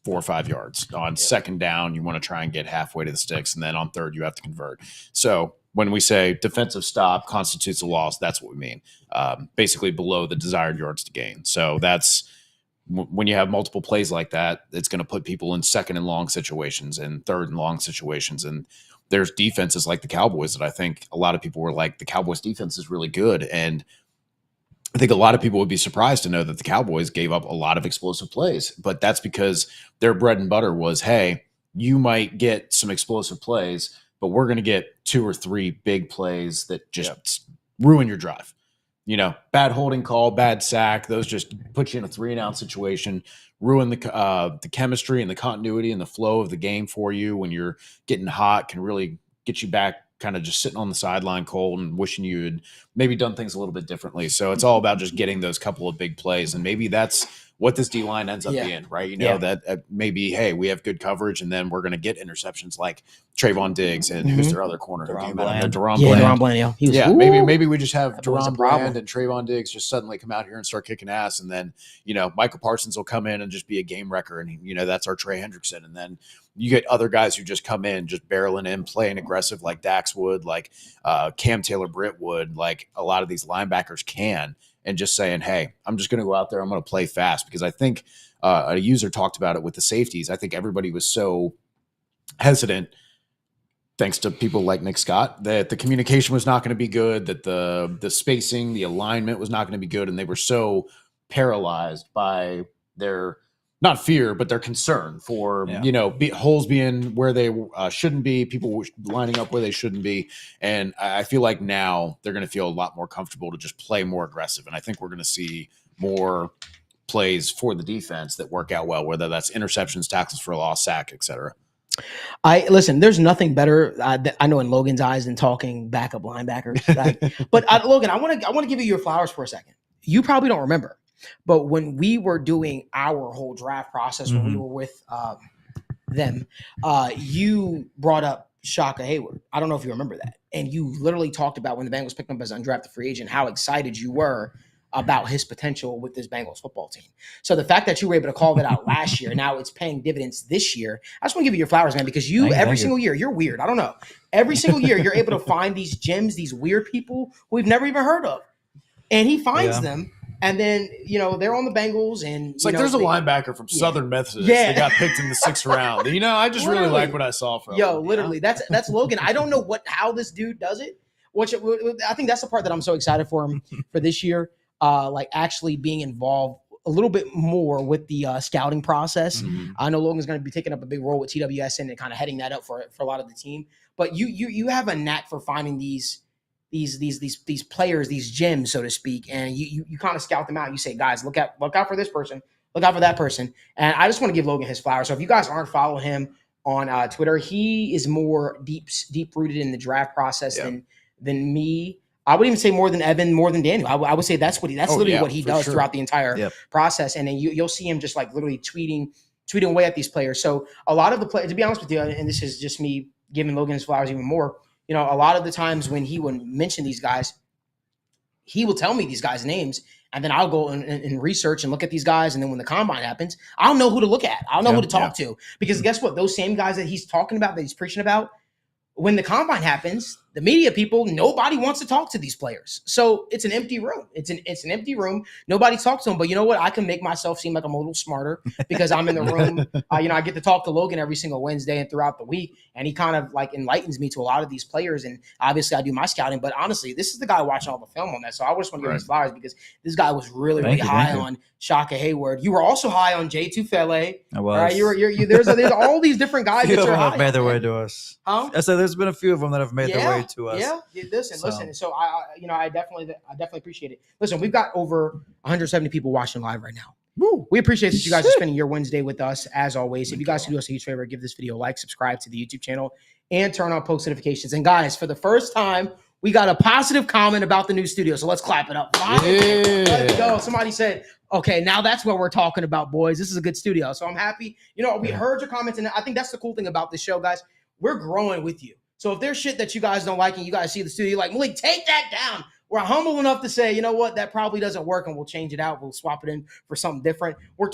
4 or 5 yards. On second down, you want to try and get halfway to the sticks. And then on third, you have to convert. So when we say defensive stop constitutes a loss, that's what we mean. Basically below the desired yards to gain. So that's when you have multiple plays like that, it's going to put people in second and long situations and third and long situations. And there's defenses like the Cowboys that I think a lot of people were like, the Cowboys defense is really good. And I think a lot of people would be surprised to know that the Cowboys gave up a lot of explosive plays, but that's because their bread and butter was, hey, you might get some explosive plays, but we're going to get 2 or 3 big plays that just ruin your drive. Bad holding call, bad sack, those just put you in a 3-and-out situation, ruin the chemistry and the continuity and the flow of the game for you when you're getting hot, can really get you back kind of just sitting on the sideline cold and wishing you had maybe done things a little bit differently. So it's all about just getting those couple of big plays. And maybe that's what this D-line ends up being, right? That maybe, hey, we have good coverage and then we're going to get interceptions like Trayvon Diggs and who's their other corner? Deron Bland. Deron Bland. Maybe we just have Deron Bland and Trayvon Diggs just suddenly come out here and start kicking ass. And then, Michael Parsons will come in and just be a game wrecker. And, that's our Trey Hendrickson. And then you get other guys who just come in, just barreling in, playing aggressive like Dax would, like Cam Taylor-Britt would, like a lot of these linebackers can, and just saying, hey, I'm just going to go out there. I'm going to play fast, because I think a user talked about it with the safeties. I think everybody was so hesitant, thanks to people like Nick Scott, that the communication was not going to be good, that the spacing, the alignment was not going to be good. And they were so paralyzed by their not fear, but they're concerned for, holes being where they shouldn't be, people lining up where they shouldn't be. And I feel like now they're going to feel a lot more comfortable to just play more aggressive. And I think we're going to see more plays for the defense that work out well, whether that's interceptions, tackles for a loss, sack, etc. Listen, there's nothing better I know in Logan's eyes than talking backup linebackers. Right? But Logan, I want to give you your flowers for a second. You probably don't remember, but when we were doing our whole draft process, when we were with them, you brought up Shaka Hayward. I don't know if you remember that. And you literally talked about when the Bengals picked him up as an undrafted free agent, how excited you were about his potential with this Bengals football team. So the fact that you were able to call that out last year, now it's paying dividends this year. I just want to give you your flowers, man, because every single year, you're weird. I don't know. Every single year, you're able to find these gems, these weird people who we've never even heard of. And he finds them. And then, they're on the Bengals. And it's like there's a linebacker from Southern Methodist that got picked in the 6th round. I just really like what I saw from him. Literally, that's Logan. I don't know how this dude does it. I think that's the part that I'm so excited for him for this year. Like actually being involved a little bit more with the scouting process. I know Logan's going to be taking up a big role with TWSN and kind of heading that up for a lot of the team. But you have a knack for finding these players, these gems, so to speak, and you kind of scout them out. You say, guys, look out for this person, look out for that person. And I just want to give Logan his flowers. So if you guys aren't following him on Twitter, he is more deep rooted in the draft process than me. I would even say more than Evan, more than Daniel. I would say that's literally what he does throughout the entire process. And then you'll see him just like literally tweeting away at these players. So a lot of the players, to be honest with you, and this is just me giving Logan his flowers even more, a lot of the times when he would mention these guys, he will tell me these guys' names, and then I'll go and research and look at these guys. And then when the combine happens, I'll know who to look at. I'll know who to talk to. Because guess what? Those same guys that he's talking about, that he's preaching about, when the combine happens, the media people, nobody wants to talk to these players. So it's an empty room. It's an empty room. Nobody talks to them. But you know what? I can make myself seem like I'm a little smarter because I'm in the room. I get to talk to Logan every single Wednesday and throughout the week. And he kind of like enlightens me to a lot of these players. And obviously I do my scouting. But honestly, this is the guy watching all the film on that. So I just want to give him his flowers because this guy was really high on Shaka Hayward. You were also high on Jay Tufele. I was. Right? You're there's all these different guys that are high. Made their way to us. Huh? I said there's been a few of them that have made their way to us. Yeah. Listen. So I definitely appreciate it. Listen, we've got over 170 people watching live right now. Woo. We appreciate that you guys are spending your Wednesday with us as always. If you guys could do us a huge favor, give this video a like, subscribe to the YouTube channel, and turn on post notifications. And guys, for the first time, we got a positive comment about the new studio. So let's clap it up. Let's go. Somebody said, okay, now that's what we're talking about, boys. This is a good studio. So I'm happy. We heard your comments, and I think that's the cool thing about this show, guys. We're growing with you. So if there's shit that you guys don't like and you guys see the studio, like, Malik, take that down. We're humble enough to say, you know what, that probably doesn't work, and we'll change it out. We'll swap it in for something different. We're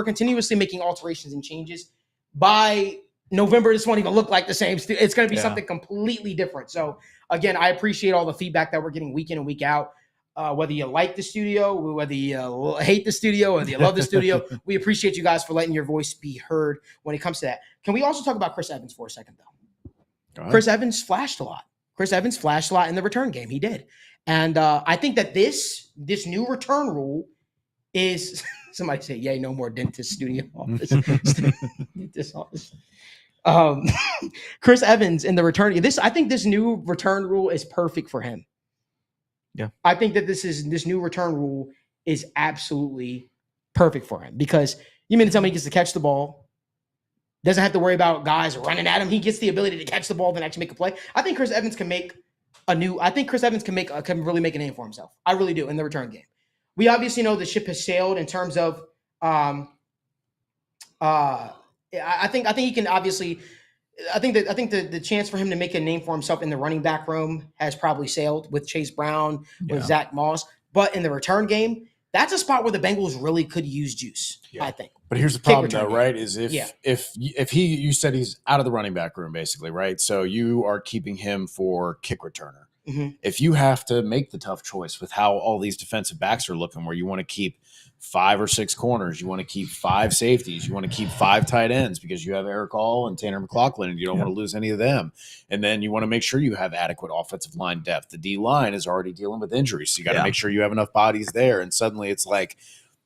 continuously making alterations and changes. By November, this won't even look like the same studio. It's going to be something completely different. So again, I appreciate all the feedback that we're getting week in and week out. Whether you like the studio, whether you hate the studio, whether you love the studio, we appreciate you guys for letting your voice be heard when it comes to that. Can we also talk about Chris Evans for a second, though? Chris Evans flashed a lot. In the return game. He did. And I think that this new return rule is – somebody say, yay, no more dentist studio office. Dentist office. Chris Evans in the return – I think this new return rule is perfect for him. Yeah. I think that this new return rule is absolutely perfect for him because you mean to tell me he gets to catch the ball, doesn't have to worry about guys running at him. He gets the ability to catch the ball and actually make a play. I think Chris Evans can can really make a name for himself. I really do in the return game. We obviously know the ship has sailed in terms of I think he can obviously I think the chance for him to make a name for himself in the running back room has probably sailed with Chase Brown, with Zach Moss. But in the return game, that's a spot where the Bengals really could use juice, I think. But here's the problem, though, right? Is if you said he's out of the running back room, basically, right? So you are keeping him for kick returner. Mm-hmm. If you have to make the tough choice with how all these defensive backs are looking, where you want to keep 5 or 6 corners, you want to keep 5 safeties, you want to keep 5 tight ends because you have Eric All and Tanner McLaughlin, and you don't want to lose any of them. And then you want to make sure you have adequate offensive line depth. The D line is already dealing with injuries, so you got to make sure you have enough bodies there. And suddenly it's like,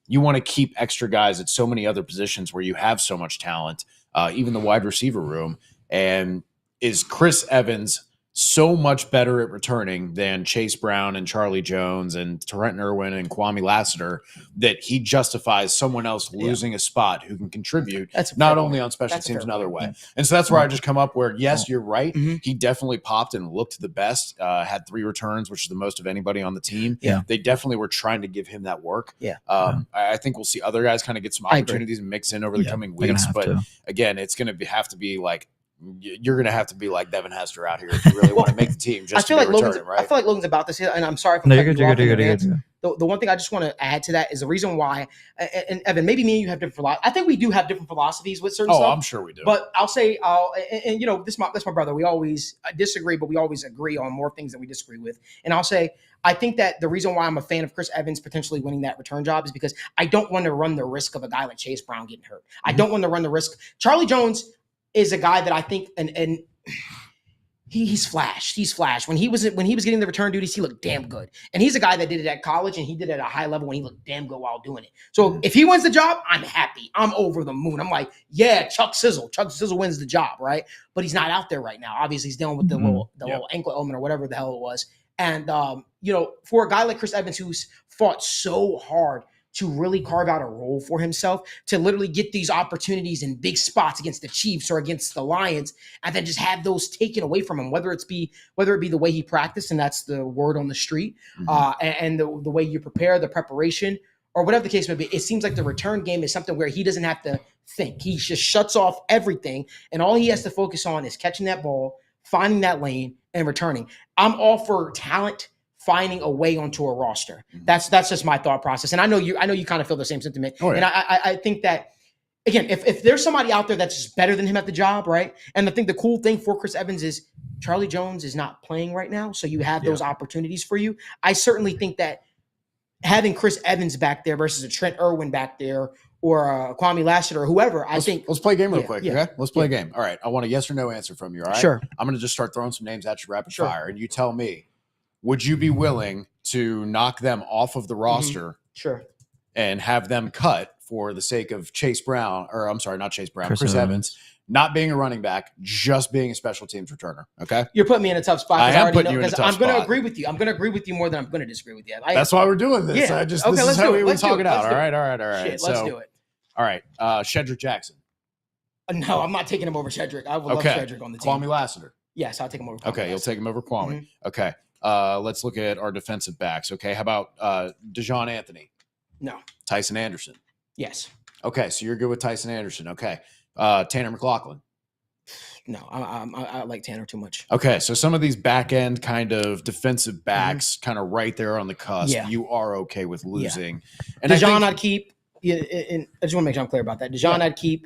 you want to keep extra guys at so many other positions where you have so much talent, even the wide receiver room. And is Chris Evans so much better at returning than Chase Brown and Charlie Jones and Trenton Irwin and Kwame Lassiter that he justifies someone else losing a spot who can contribute not only on special teams another way. Yeah. And so that's where I just come up where, yes, you're right. Mm-hmm. He definitely popped and looked the best, had 3 returns, which is the most of anybody on the team. Yeah. They definitely were trying to give him that work. Yeah. I think we'll see other guys kind of get some opportunities and mix in over the coming weeks. But again, it's going to have to be like, you're going to have to be like Devin Hester out here if you really want to make the team. Just I feel like returning, right? I feel like Logan's about this, and I'm sorry if I'm No, cutting you off in you're advance. good. The one thing I just want to add to that is the reason why, and Evan, maybe me and you have different philosophies. I think we do have different philosophies with certain stuff. I'm sure we do. But I'll say, and you know, that's my brother. We always disagree, but we always agree on more things that we disagree with. And I'll say, I think that the reason why I'm a fan of Chris Evans potentially winning that return job is because I don't want to run the risk of a guy like Chase Brown getting hurt. I don't want to run the risk. Charlie Jones is a guy that I think, and he's flashed. He's flashed. When he was getting the return duties, he looked damn good. And he's a guy that did it at college, and he did it at a high level, and he looked damn good while doing it. So if he wins the job, I'm happy. I'm over the moon. I'm like, yeah, Chuck Sizzle. Chuck Sizzle wins the job, right? But he's not out there right now. Obviously, he's dealing with the little ankle ailment or whatever the hell it was. And you know, for a guy like Chris Evans who's fought so hard to really carve out a role for himself, to literally get these opportunities in big spots against the Chiefs or against the Lions, and then just have those taken away from him, whether it be the way he practiced, and that's the word on the street, and the way you prepare, the preparation, or whatever the case may be. It seems like the return game is something where he doesn't have to think. He just shuts off everything, and all he has to focus on is catching that ball, finding that lane, and returning. I'm all for talent finding a way onto a roster. That's just my thought process. And I know you kind of feel the same sentiment. Oh, yeah. And I think that, again, if there's somebody out there that's just better than him at the job, right? And I think the cool thing for Chris Evans is Charlie Jones is not playing right now, so you have those opportunities for you. I certainly think that having Chris Evans back there versus a Trent Irwin back there or Kwame Lassiter or whoever, let's play a game real quick, okay? Let's play a game. All right, I want a yes or no answer from you, all right? Sure. I'm going to just start throwing some names at you rapid fire, and you tell me, would you be willing to knock them off of the roster and have them cut for the sake of Chase Brown, or I'm sorry, not Chase Brown, Chris Evans, not being a running back, just being a special teams returner, okay? You're putting me in a tough spot. I am putting you in a tough spot. I'm going to agree with you. I'm going to agree with you more than I'm going to disagree with you. That's why we're doing this. Yeah. This is how we talk it out. All right. Shit, let's do it. All right. Shedrick Jackson. No, I'm not taking him over Shedrick. I would love Shedrick on the team. Kwame Lassiter. Yes, I'll take him over Kwame. Okay, you'll take him over Kwame. Okay. Let's look at our defensive backs. Okay, how about Dejon Anthony? No. Tyson Anderson? Yes. Okay, so you're good with Tyson Anderson. Okay. Tanner McLaughlin? No, I like Tanner too much. Okay, so some of these back end kind of defensive backs, kind of right there on the cusp, you are okay with losing. And Dejon I'd keep. Yeah, and I just want to make sure I'm clear about that. Dejon I'd keep.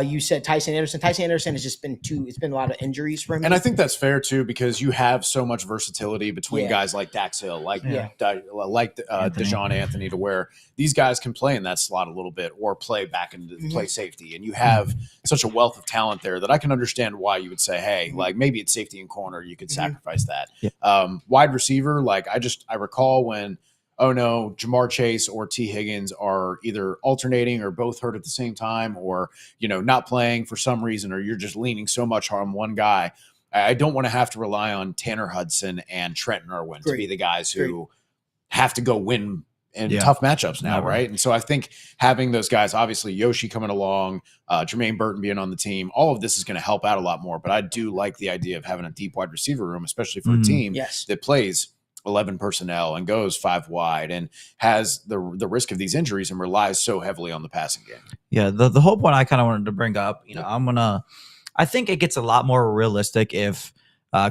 You said Tyson Anderson. Tyson Anderson has just been it's been a lot of injuries for him. And I think that's fair too, because you have so much versatility between guys like Dax Hill, like Dejon Anthony, to where these guys can play in that slot a little bit or play back into play safety. And you have such a wealth of talent there that I can understand why you would say, hey, like maybe it's safety and corner, you could sacrifice that. Yeah. Wide receiver, like I recall when Jamar Chase or T. Higgins are either alternating or both hurt at the same time, or, not playing for some reason, or you're just leaning so much on one guy. I don't want to have to rely on Tanner Hudson and Trenton Irwin to be the guys who have to go win in tough matchups now, right? And so I think having those guys, obviously Yoshi coming along, Jermaine Burton being on the team, all of this is going to help out a lot more. But I do like the idea of having a deep wide receiver room, especially for a team that plays 11 personnel and goes 5 wide and has the risk of these injuries and relies so heavily on the passing game. Yeah, the whole point I kind of wanted to bring up, I think it gets a lot more realistic if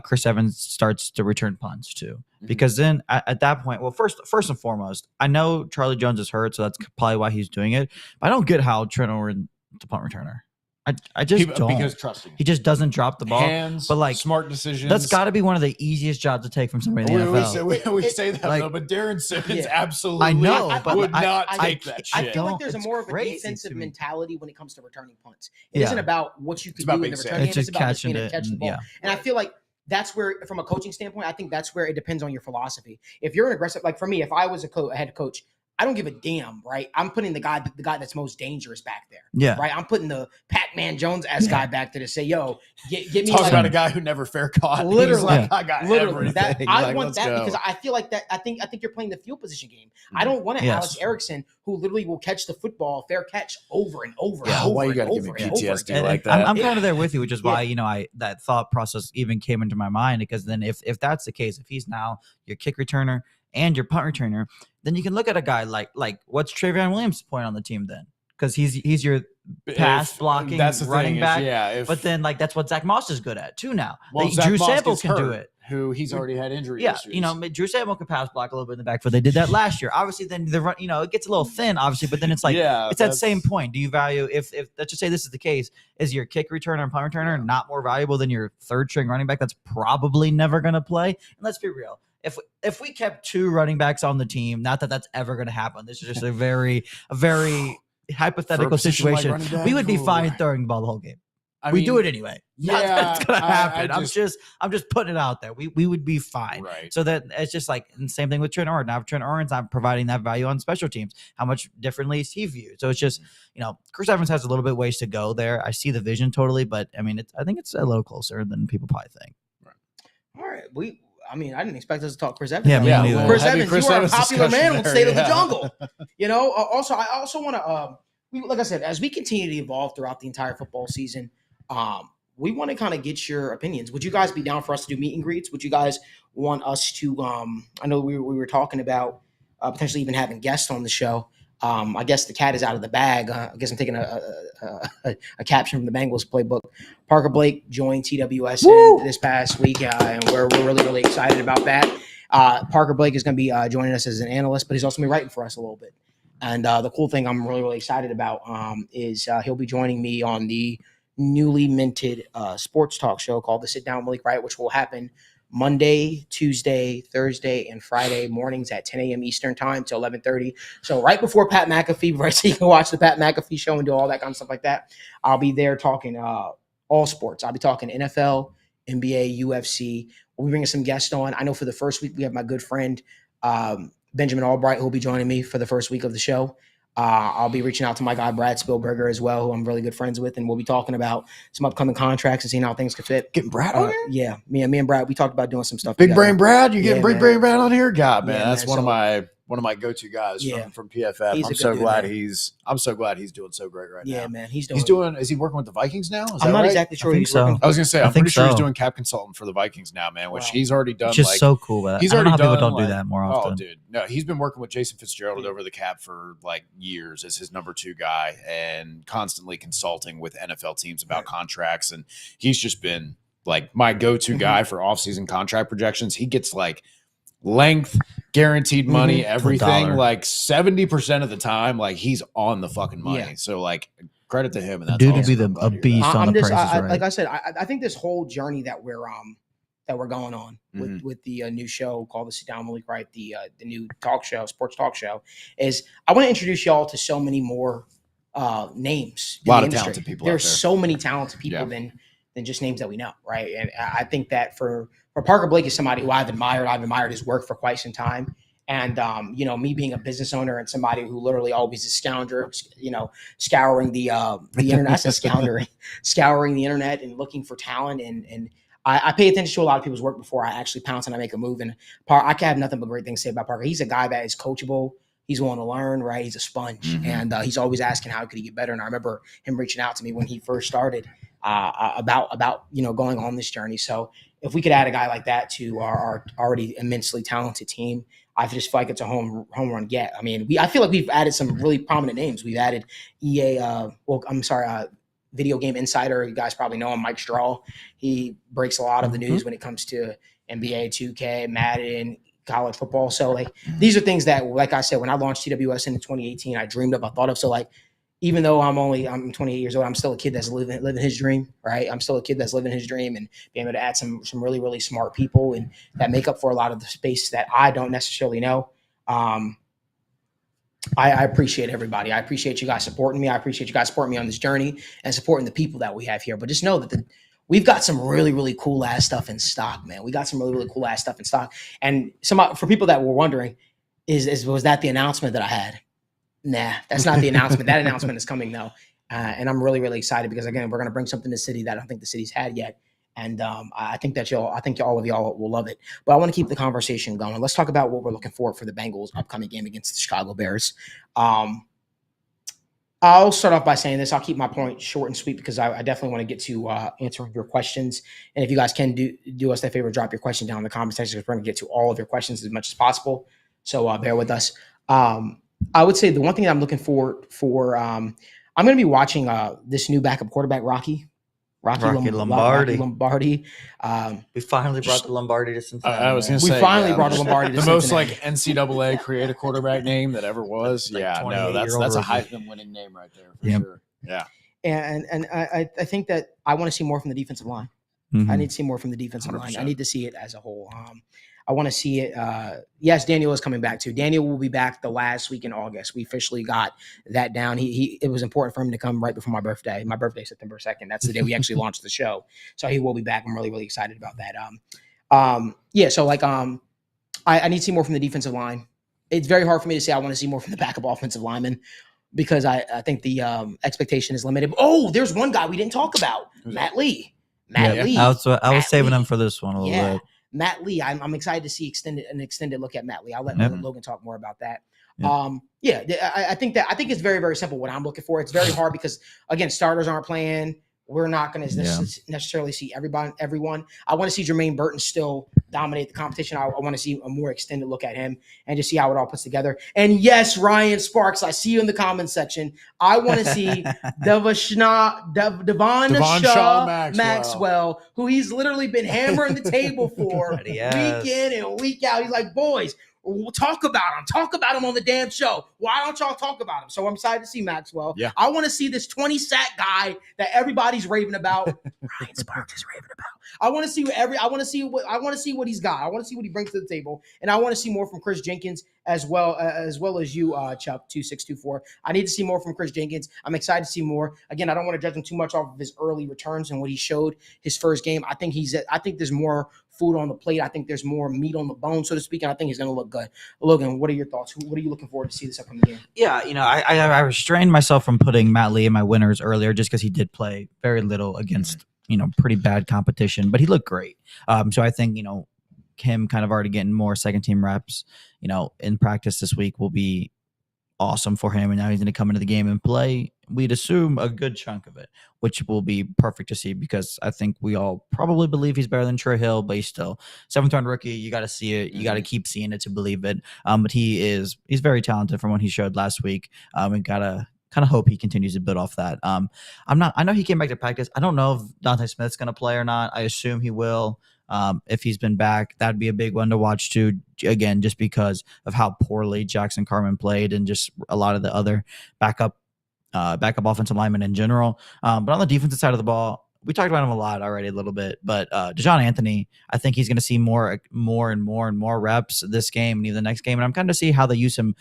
Chris Evans starts to return punts too, because then at that point, well, first and foremost, I know Charlie Jones is hurt, so that's probably why he's doing it. But I don't get how Trent Irwin the punt returner. I just don't. Because trusting. He just doesn't drop the ball. Hands, but like smart decisions. That's got to be one of the easiest jobs to take from somebody in the NFL. We say that, though, but Darren Simmons absolutely I know, would not take that shit. I feel like there's more of a defensive mentality when it comes to returning punts. It isn't about what you can do in the return game. It's about just being able to catch the ball. And I feel like that's where, from a coaching standpoint, I think that's where it depends on your philosophy. If you're an aggressive, like for me, if I was a head coach, I don't give a damn, right? I'm putting the guy that's most dangerous back there. Yeah. Right. I'm putting the Pac-Man Jones-esque guy back there to say, yo, get me Talk like, about a guy who never fair caught. Literally. He's like, I got literally everything. that I Like, want let's that go. because I feel like that I think you're playing the field position game. I don't want an Yes. Alex Erickson who literally will catch the football, fair catch over and over Yeah, and over why you and gotta give me over and over PTSD again. like I'm, that? I'm kind of there with you, which is why that thought process even came into my mind, because then if that's the case, if he's now your kick returner and your punt returner, then you can look at a guy like what's Travion Williams' point on the team then, because he's your pass blocking that's the running thing back. Is, but then that's what Zach Moss is good at too now. well, Like, Zach Drew Moss Sample gets can do hurt, it. who he's already had injury Yeah, issues. Drew Sample can pass block a little bit in the backfield. They did that last year. Obviously, then the run, it gets a little thin, obviously, but then it's like it's that same point. Do you value if let's just say this is the case, is your kick returner and punt returner not more valuable than your third string running back that's probably never going to play? And let's be real. If we kept 2 running backs on the team, not that that's ever going to happen. This is just a very hypothetical situation. Like we would be fine throwing the ball the whole game. I We mean, do it anyway. Not that it's gonna happen. I I'm just putting it out there. We would be fine. Right. So that it's just like the same thing with Trent Orton. Now if Trent Orton's not providing that value on special teams, how much differently is he viewed? So it's just, Chris Evans has a little bit ways to go there. I see the vision totally, but I mean, I think it's a little closer than people probably think. All right. I didn't expect us to talk Chris Evans. Yeah, me neither. Well, Chris Evans, you are a Evans popular man discussion on there, State of the yeah. Jungle. I also want to, like I said, as we continue to evolve throughout the entire football season, we want to kind of get your opinions. Would you guys be down for us to do meet and greets? Would you guys want us to, I know we were talking about potentially even having guests on the show. I guess the cat is out of the bag. I guess I'm taking a caption from the Bengals playbook. Parker Blake joined TWSN this past week, and we're really, really excited about that. Parker Blake is going to be joining us as an analyst, but he's also going to be writing for us a little bit. And the cool thing I'm really, really excited about is he'll be joining me on the newly minted sports talk show called The Sit Down with Malik, Wright, which will happen Monday, Tuesday, Thursday, and Friday mornings at 10 a.m. Eastern time to 11:30. So right before Pat McAfee, right, so you can watch the Pat McAfee show and do all that kind of stuff like that. I'll be there talking all sports. I'll be talking NFL, NBA, UFC. We'll be bringing some guests on. I know for the first week we have my good friend Benjamin Albright, who will be joining me for the first week of the show. I'll be reaching out to my guy Brad Spielberger as well, who I'm really good friends with, and we'll be talking about some upcoming contracts and seeing how things could fit. Getting Brad on here? Yeah, me and Brad, we talked about doing some stuff. Big together. Brain Brad, you getting Yeah, Big Brain Brad on here? God, man, Yeah, that's man, one of my go-to guys from PFF. He's a I'm good so dude, glad man. I'm so glad he's doing so great right now. Yeah, man, he's Is he working with the Vikings now? Is I'm that not right? exactly sure. I think He's so. working. I was gonna say, I I'm think pretty sure he's so. doing cap consultant for the Vikings now, man. Which Wow. he's already done. Which is like, so cool. But he's I don't know already how people done, don't do like- that more often. Oh, dude, no, he's been working with Jason Fitzgerald over the cap for like years as his number 2 guy, and constantly consulting with NFL teams about contracts. And he's just been like my go-to guy for off-season contract projections. He gets like length, guaranteed money, everything. $1. Like 70% of the time, like he's on the fucking money. Yeah. So like credit to him. And that's Dude would awesome. be I'm glad a to hear that. beast on I'm the just, prices, right? like I said, I think this whole journey that we're going on with the new show called The Sit Down with Malik, Wright, the new talk show, sports talk show, is I want to introduce y'all to so many more names. A lot in of the industry. talented people out There's there. so many talented people than just names that we know, right? And I think that for Parker Blake is somebody who I've admired his work for quite some time. And, me being a business owner and somebody who literally always is scouring the internet, I said scouring the internet and looking for talent. And I pay attention to a lot of people's work before I actually pounce and I make a move. And I can have nothing but great things to say about Parker. He's a guy that is coachable. He's willing to learn, right? He's a sponge, and he's always asking how could he get better. And I remember him reaching out to me when he first started about going on this journey. So if we could add a guy like that to our already immensely talented team, I just feel like it's a home run get. I mean, I feel like we've added some really prominent names. We've added Video Game Insider. You guys probably know him, Mike Straw. He breaks a lot of the news when it comes to NBA, 2K, Madden, college football. So like these are things that, like I said, when I launched TWSN in 2018, I dreamed of, I thought of. So like, even though I'm 28 years old, I'm still a kid that's living his dream, right? I'm still a kid that's living his dream, and being able to add some really, really smart people and that make up for a lot of the space that I don't necessarily know. I appreciate everybody. I appreciate you guys supporting me. I appreciate you guys supporting me on this journey and supporting the people that we have here. But just know that we've got some really, really cool ass stuff in stock, man. We got some really, really cool ass stuff in stock. And for people that were wondering, Was that the announcement that I had? Nah, that's not the announcement. That announcement is coming though. And I'm really, really excited because again, we're going to bring something to the city that I don't think the city's had yet. And I think all of y'all will love it. But I want to keep the conversation going. Let's talk about what we're looking for the Bengals upcoming game against the Chicago Bears. I'll start off by saying this. I'll keep my point short and sweet because I definitely want to get to answering your questions. And if you guys can do us that favor, drop your question down in the comment section because we're going to get to all of your questions as much as possible. So bear with us. I would say the one thing that I'm looking for I'm going to be watching this new backup quarterback, Rocky Lombardi. We finally brought the Lombardi to Cincinnati. I was going to say, we finally brought the Lombardi to the most Cincinnati. like NCAA creative quarterback name that ever was. Like Yeah, no, that's a Heisman winning name right there for sure. Yeah, and I think that I want to see more from the defensive line. Mhm. I need to see more from the defensive 100%. line. I need to see it as a whole. I want to see it. Yes, Daniel is coming back too. Daniel will be back the last week in August. We officially got that down. It was important for him to come right before my birthday. My birthday is September 2nd. That's the day we actually launched the show. So he will be back. I'm really, really excited about that. So like I need to see more from the defensive line. It's very hard for me to say I want to see more from the backup offensive lineman because I think the expectation is limited. Oh, there's one guy we didn't talk about. Matt Lee. Lee. I was saving him for this one a little bit. Matt Lee. I'm excited to see an extended look at Matt Lee. I'll let Logan talk more about that. Yep. I think it's very, very simple what I'm looking for. It's very hard because again, starters aren't playing. We're not going to necessarily see everyone. I want to see Jermaine Burton still dominate the competition. I want to see a more extended look at him and just see how it all puts together. And yes, Ryan Sparks, I see you in the comments section. I want to see Devon Shaw Maxwell, who he's literally been hammering the table for week in and week out. He's like, boys, we'll talk about him. Talk about him on the damn show. Why don't y'all talk about him? So I'm excited to see Maxwell. Yeah. I want to see this 20-sack guy that everybody's raving about. Ryan Sparks is raving about. I want to see what he's got. I want to see what he brings to the table, and I want to see more from Chris Jenkins as well as you, Chuck 2624. I need to see more from Chris Jenkins. I'm excited to see more. Again, I don't want to judge him too much off of his early returns and what he showed his first game. I think there's more food on the plate. I think there's more meat on the bone, so to speak, and I think he's going to look good. Logan, what are your thoughts? What are you looking forward to see this upcoming game? Yeah, I restrained myself from putting Matt Lee in my winners earlier just because he did play very little against pretty bad competition, but he looked great. So I think him kind of already getting more second team reps, in practice this week will be awesome for him. And now he's going to come into the game and play, we'd assume, a good chunk of it, which will be perfect to see because I think we all probably believe he's better than Trey Hill, but he's still 7th-round rookie. You got to see it. You got to keep seeing it to believe it. But he's very talented from what he showed last week. We got to kind of hope he continues to build off that. I know he came back to practice. I don't know if Dante Smith's going to play or not. I assume he will. If he's been back, that'd be a big one to watch too. Again, just because of how poorly Jackson Carman played and just a lot of the other backup offensive linemen in general. But on the defensive side of the ball, we talked about him a lot already a little bit, but Dejon Anthony, I think he's going to see more reps this game and even the next game. And I'm kind of see how they use him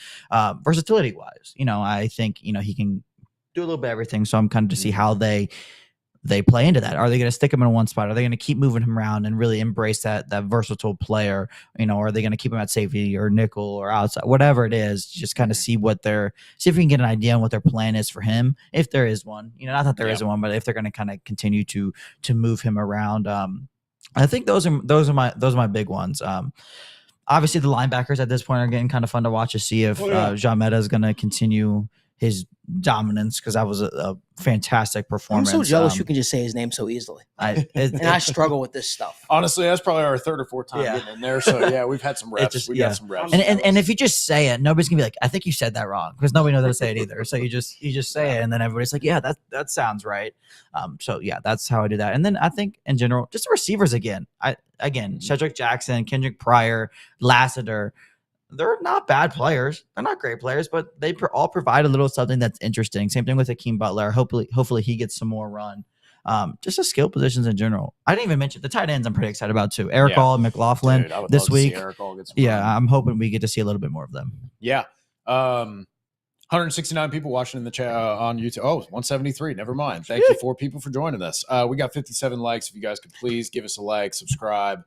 versatility wise. I think, he can do a little bit of everything. So I'm kind of to see how they play into that. Are they going to stick him in one spot? Are they going to keep moving him around and really embrace that versatile player? Or are they going to keep him at safety or nickel or outside, whatever it is, just kind of see if we can get an idea on what their plan is for him. If there is one, not that there isn't one, but if they're going to kind of continue to move him around. I think those are my big ones. Obviously the linebackers at this point are getting kind of fun to watch to see if Jean Meta is going to continue his dominance because that was a fantastic performance. I'm so jealous you can just say his name so easily. And I struggle with this stuff. Honestly, that's probably our 3rd or 4th time getting in there. So we've had some reps. We got some reps. And if you just say it, nobody's gonna be like, I think you said that wrong because nobody knows how to say it either. So you just say it, and then everybody's like, yeah, that sounds right. That's how I do that. And then I think in general, just the receivers again. Cedric Jackson, Kendrick Pryor, Lassiter. They're not bad players. They're not great players, but they all provide a little something that's interesting. Same thing with Hakeem Butler. Hopefully he gets some more run. Just the skill positions in general. I didn't even mention the tight ends. I'm pretty excited about too. Eric All and McLaughlin this week. I'm hoping we get to see a little bit more of them. Yeah. 169 people watching in the chat on YouTube. Oh, 173. Never mind. Thank you for people for joining us. We got 57 likes. If you guys could please give us a like, subscribe.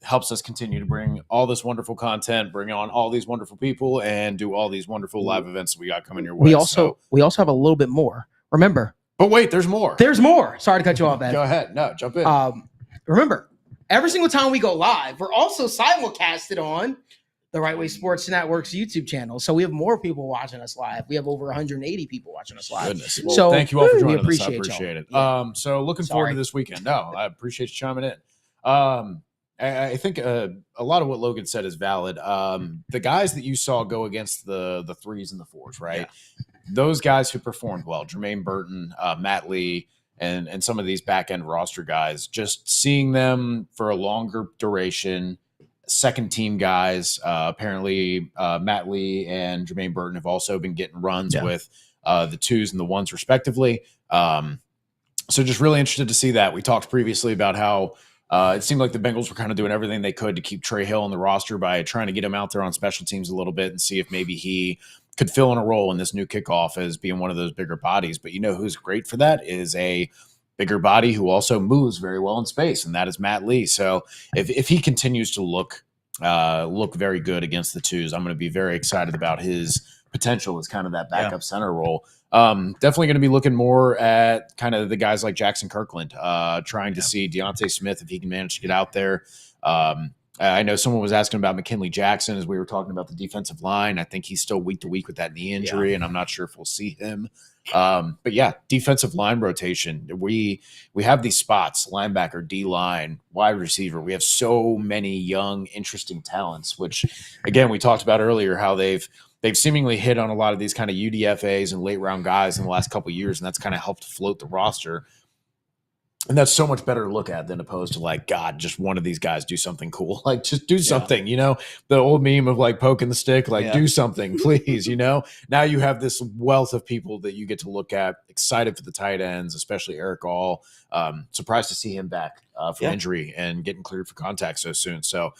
helps us continue to bring all this wonderful content, bring on all these wonderful people, and do all these wonderful live events that we got coming your way. We also have a little bit more. Remember, but wait, there's more. There's more. Sorry to cut you off, Ed. Go ahead. No, jump in. Remember, every single time we go live, we're also simulcasted on the Right Way Sports Network's YouTube channel. So we have more people watching us live. We have over 180 people watching us live. Goodness. Well, so thank you all for joining us. I appreciate appreciate it. Yeah. So looking forward to this weekend. No, I appreciate you chiming in. I think a lot of what Logan said is valid. The guys that you saw go against the threes and the fours, right? Yeah. Those guys who performed well, Jermaine Burton, Matt Lee, and some of these back end roster guys, just seeing them for a longer duration. Second team guys, apparently Matt Lee and Jermaine Burton have also been getting runs with the twos and the ones respectively. So just really interested to see that. We talked previously about how it seemed like the Bengals were kind of doing everything they could to keep Trey Hill on the roster by trying to get him out there on special teams a little bit and see if maybe he could fill in a role in this new kickoff as being one of those bigger bodies. But you know who's great for that is a bigger body who also moves very well in space, and that is Matt Lee. So if he continues to look very good against the twos, I'm going to be very excited about his potential as kind of that backup center role. Definitely going to be looking more at kind of the guys like Jackson Kirkland, trying to see Deontay Smith if he can manage to get out there. I know someone was asking about McKinley Jackson as we were talking about the defensive line. I think he's still week to week with that knee injury, and I'm not sure if we'll see him. But yeah, defensive line rotation. We have these spots: linebacker, D line, wide receiver. We have so many young, interesting talents, which again, we talked about earlier, how they've seemingly hit on a lot of these kind of UDFAs and late round guys in the last couple of years, and that's kind of helped float the roster. And that's so much better to look at than opposed to like, God, just one of these guys do something cool. Like, just do something, you know, the old meme of like poking the stick, like do something, please, you know. Now you have this wealth of people that you get to look at, excited for the tight ends, especially Eric All. Surprised to see him back from injury and getting cleared for contact so soon. So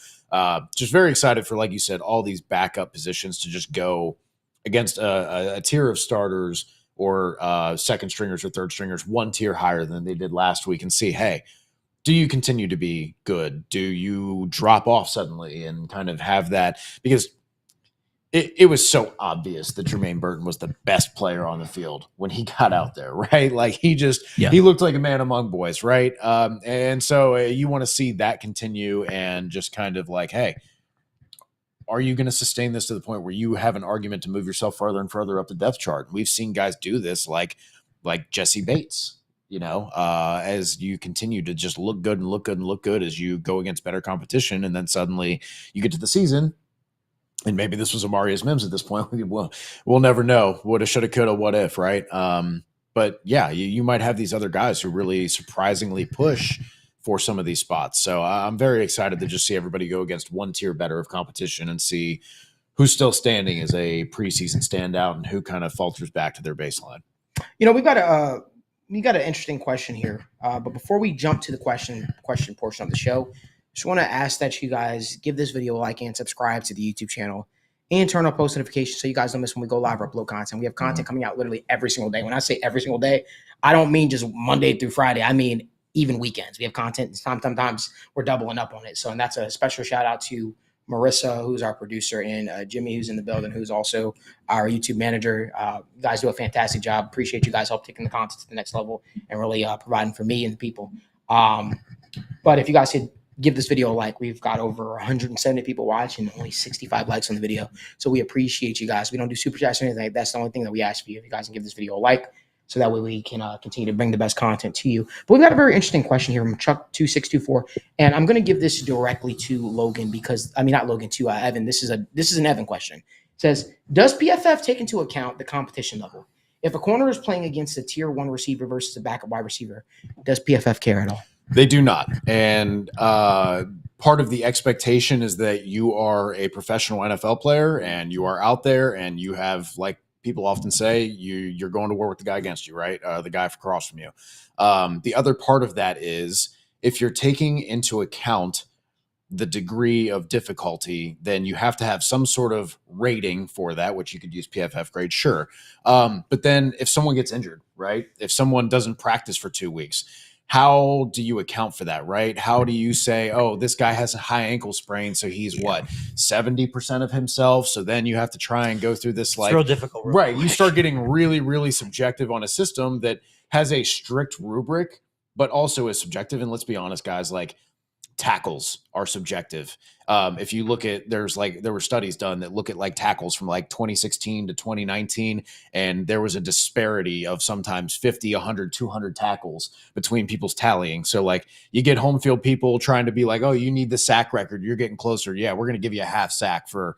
just very excited for, like you said, all these backup positions to just go against a tier of starters or second stringers or third stringers, one tier higher than they did last week, and see, hey, do you continue to be good? Do you drop off suddenly and kind of have that? Because it was so obvious that Jermaine Burton was the best player on the field when he got out there, right? Like he looked like a man among boys, right? And so you want to see that continue and just kind of like, hey, are you going to sustain this to the point where you have an argument to move yourself further and further up the depth chart? We've seen guys do this like Jesse Bates, you know, as you continue to just look good and look good and look good as you go against better competition. And then suddenly you get to the season, and maybe this was Amarius Mims at this point. We'll never know. Woulda, shoulda, coulda, what if, right? But yeah, you might have these other guys who really surprisingly push for some of these spots. So I'm very excited to just see everybody go against one tier better of competition and see who's still standing as a preseason standout and who kind of falters back to their baseline. You know, we got an interesting question here. But before we jump to the question portion of the show, just want to ask that you guys give this video a like and subscribe to the YouTube channel and turn on post notifications so you guys don't miss when we go live or upload content. We have content coming out literally every single day. When I say every single day, I don't mean just Monday through Friday. I mean even weekends. We have content. Sometimes we're doubling up on it. So, and that's a special shout out to Marissa, who's our producer, and Jimmy, who's in the building, who's also our YouTube manager. You guys do a fantastic job. Appreciate you guys help taking the content to the next level and really providing for me and the people. But if you guys could give this video a like, we've got over 170 people watching, only 65 likes on the video. So we appreciate you guys. We don't do super chats or anything. That's the only thing that we ask for you. If you guys can give this video a like, so that way we can continue to bring the best content to you. But we've got a very interesting question here from Chuck2624, and I'm going to give this directly to Logan because, I mean, not Logan, to Evan. This is an Evan question. It says, does PFF take into account the competition level? If a corner is playing against a tier 1 receiver versus a backup wide receiver, does PFF care at all? They do not. And part of the expectation is that you are a professional NFL player and you are out there and you have, like people often say, you're going to war with the guy against you, right? The guy across from you. The other part of that is if you're taking into account the degree of difficulty, then you have to have some sort of rating for that, which you could use PFF grade, sure. But then if someone gets injured, right? If someone doesn't practice for 2 weeks, how do you account for that, right? How do you say, oh, this guy has a high ankle sprain, so he's what, 70% of himself? So then you have to try and go through this, It's like, real difficult. real right? You quick. start getting really, really subjective on a system that has a strict rubric, but also is subjective. And let's be honest, guys, like, tackles are subjective. If you look at, there were studies done that look at like tackles from like 2016 to 2019, and there was a disparity of sometimes 50, 100, 200 tackles between people's tallying. So like you get home field people trying to be like, oh, you need the sack record, you're getting closer. Yeah, we're going to give you a half sack for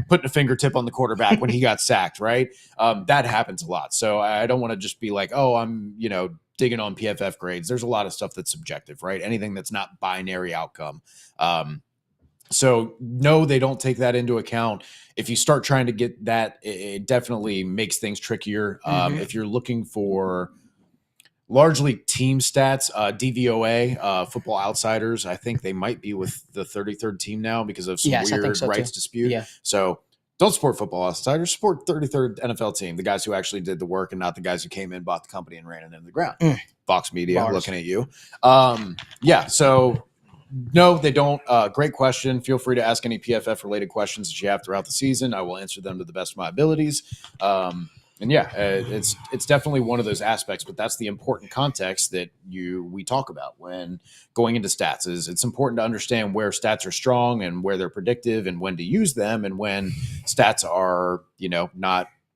putting a fingertip on the quarterback when he got sacked, right? That happens a lot. So I don't want to just be like, oh, I'm, digging on PFF grades. There's a lot of stuff that's subjective, right? Anything that's not binary outcome. So no, they don't take that into account. If you start trying to get that, it definitely makes things trickier. If you're looking for largely team stats, DVOA, Football Outsiders, I think they might be with the 33rd team now because of some weird rights dispute. Yeah. So don't support Football Outsiders. Support 33rd NFL team, the guys who actually did the work and not the guys who came in, bought the company, and ran it into the ground. Fox Media, Bars. looking at you. So no, they don't. Great question. Feel free to ask any PFF-related questions that you have throughout the season. I will answer them to the best of my abilities. It's definitely one of those aspects, but that's the important context that we talk about when going into stats. Is it's important to understand where stats are strong and where they're predictive and when to use them, and when stats are,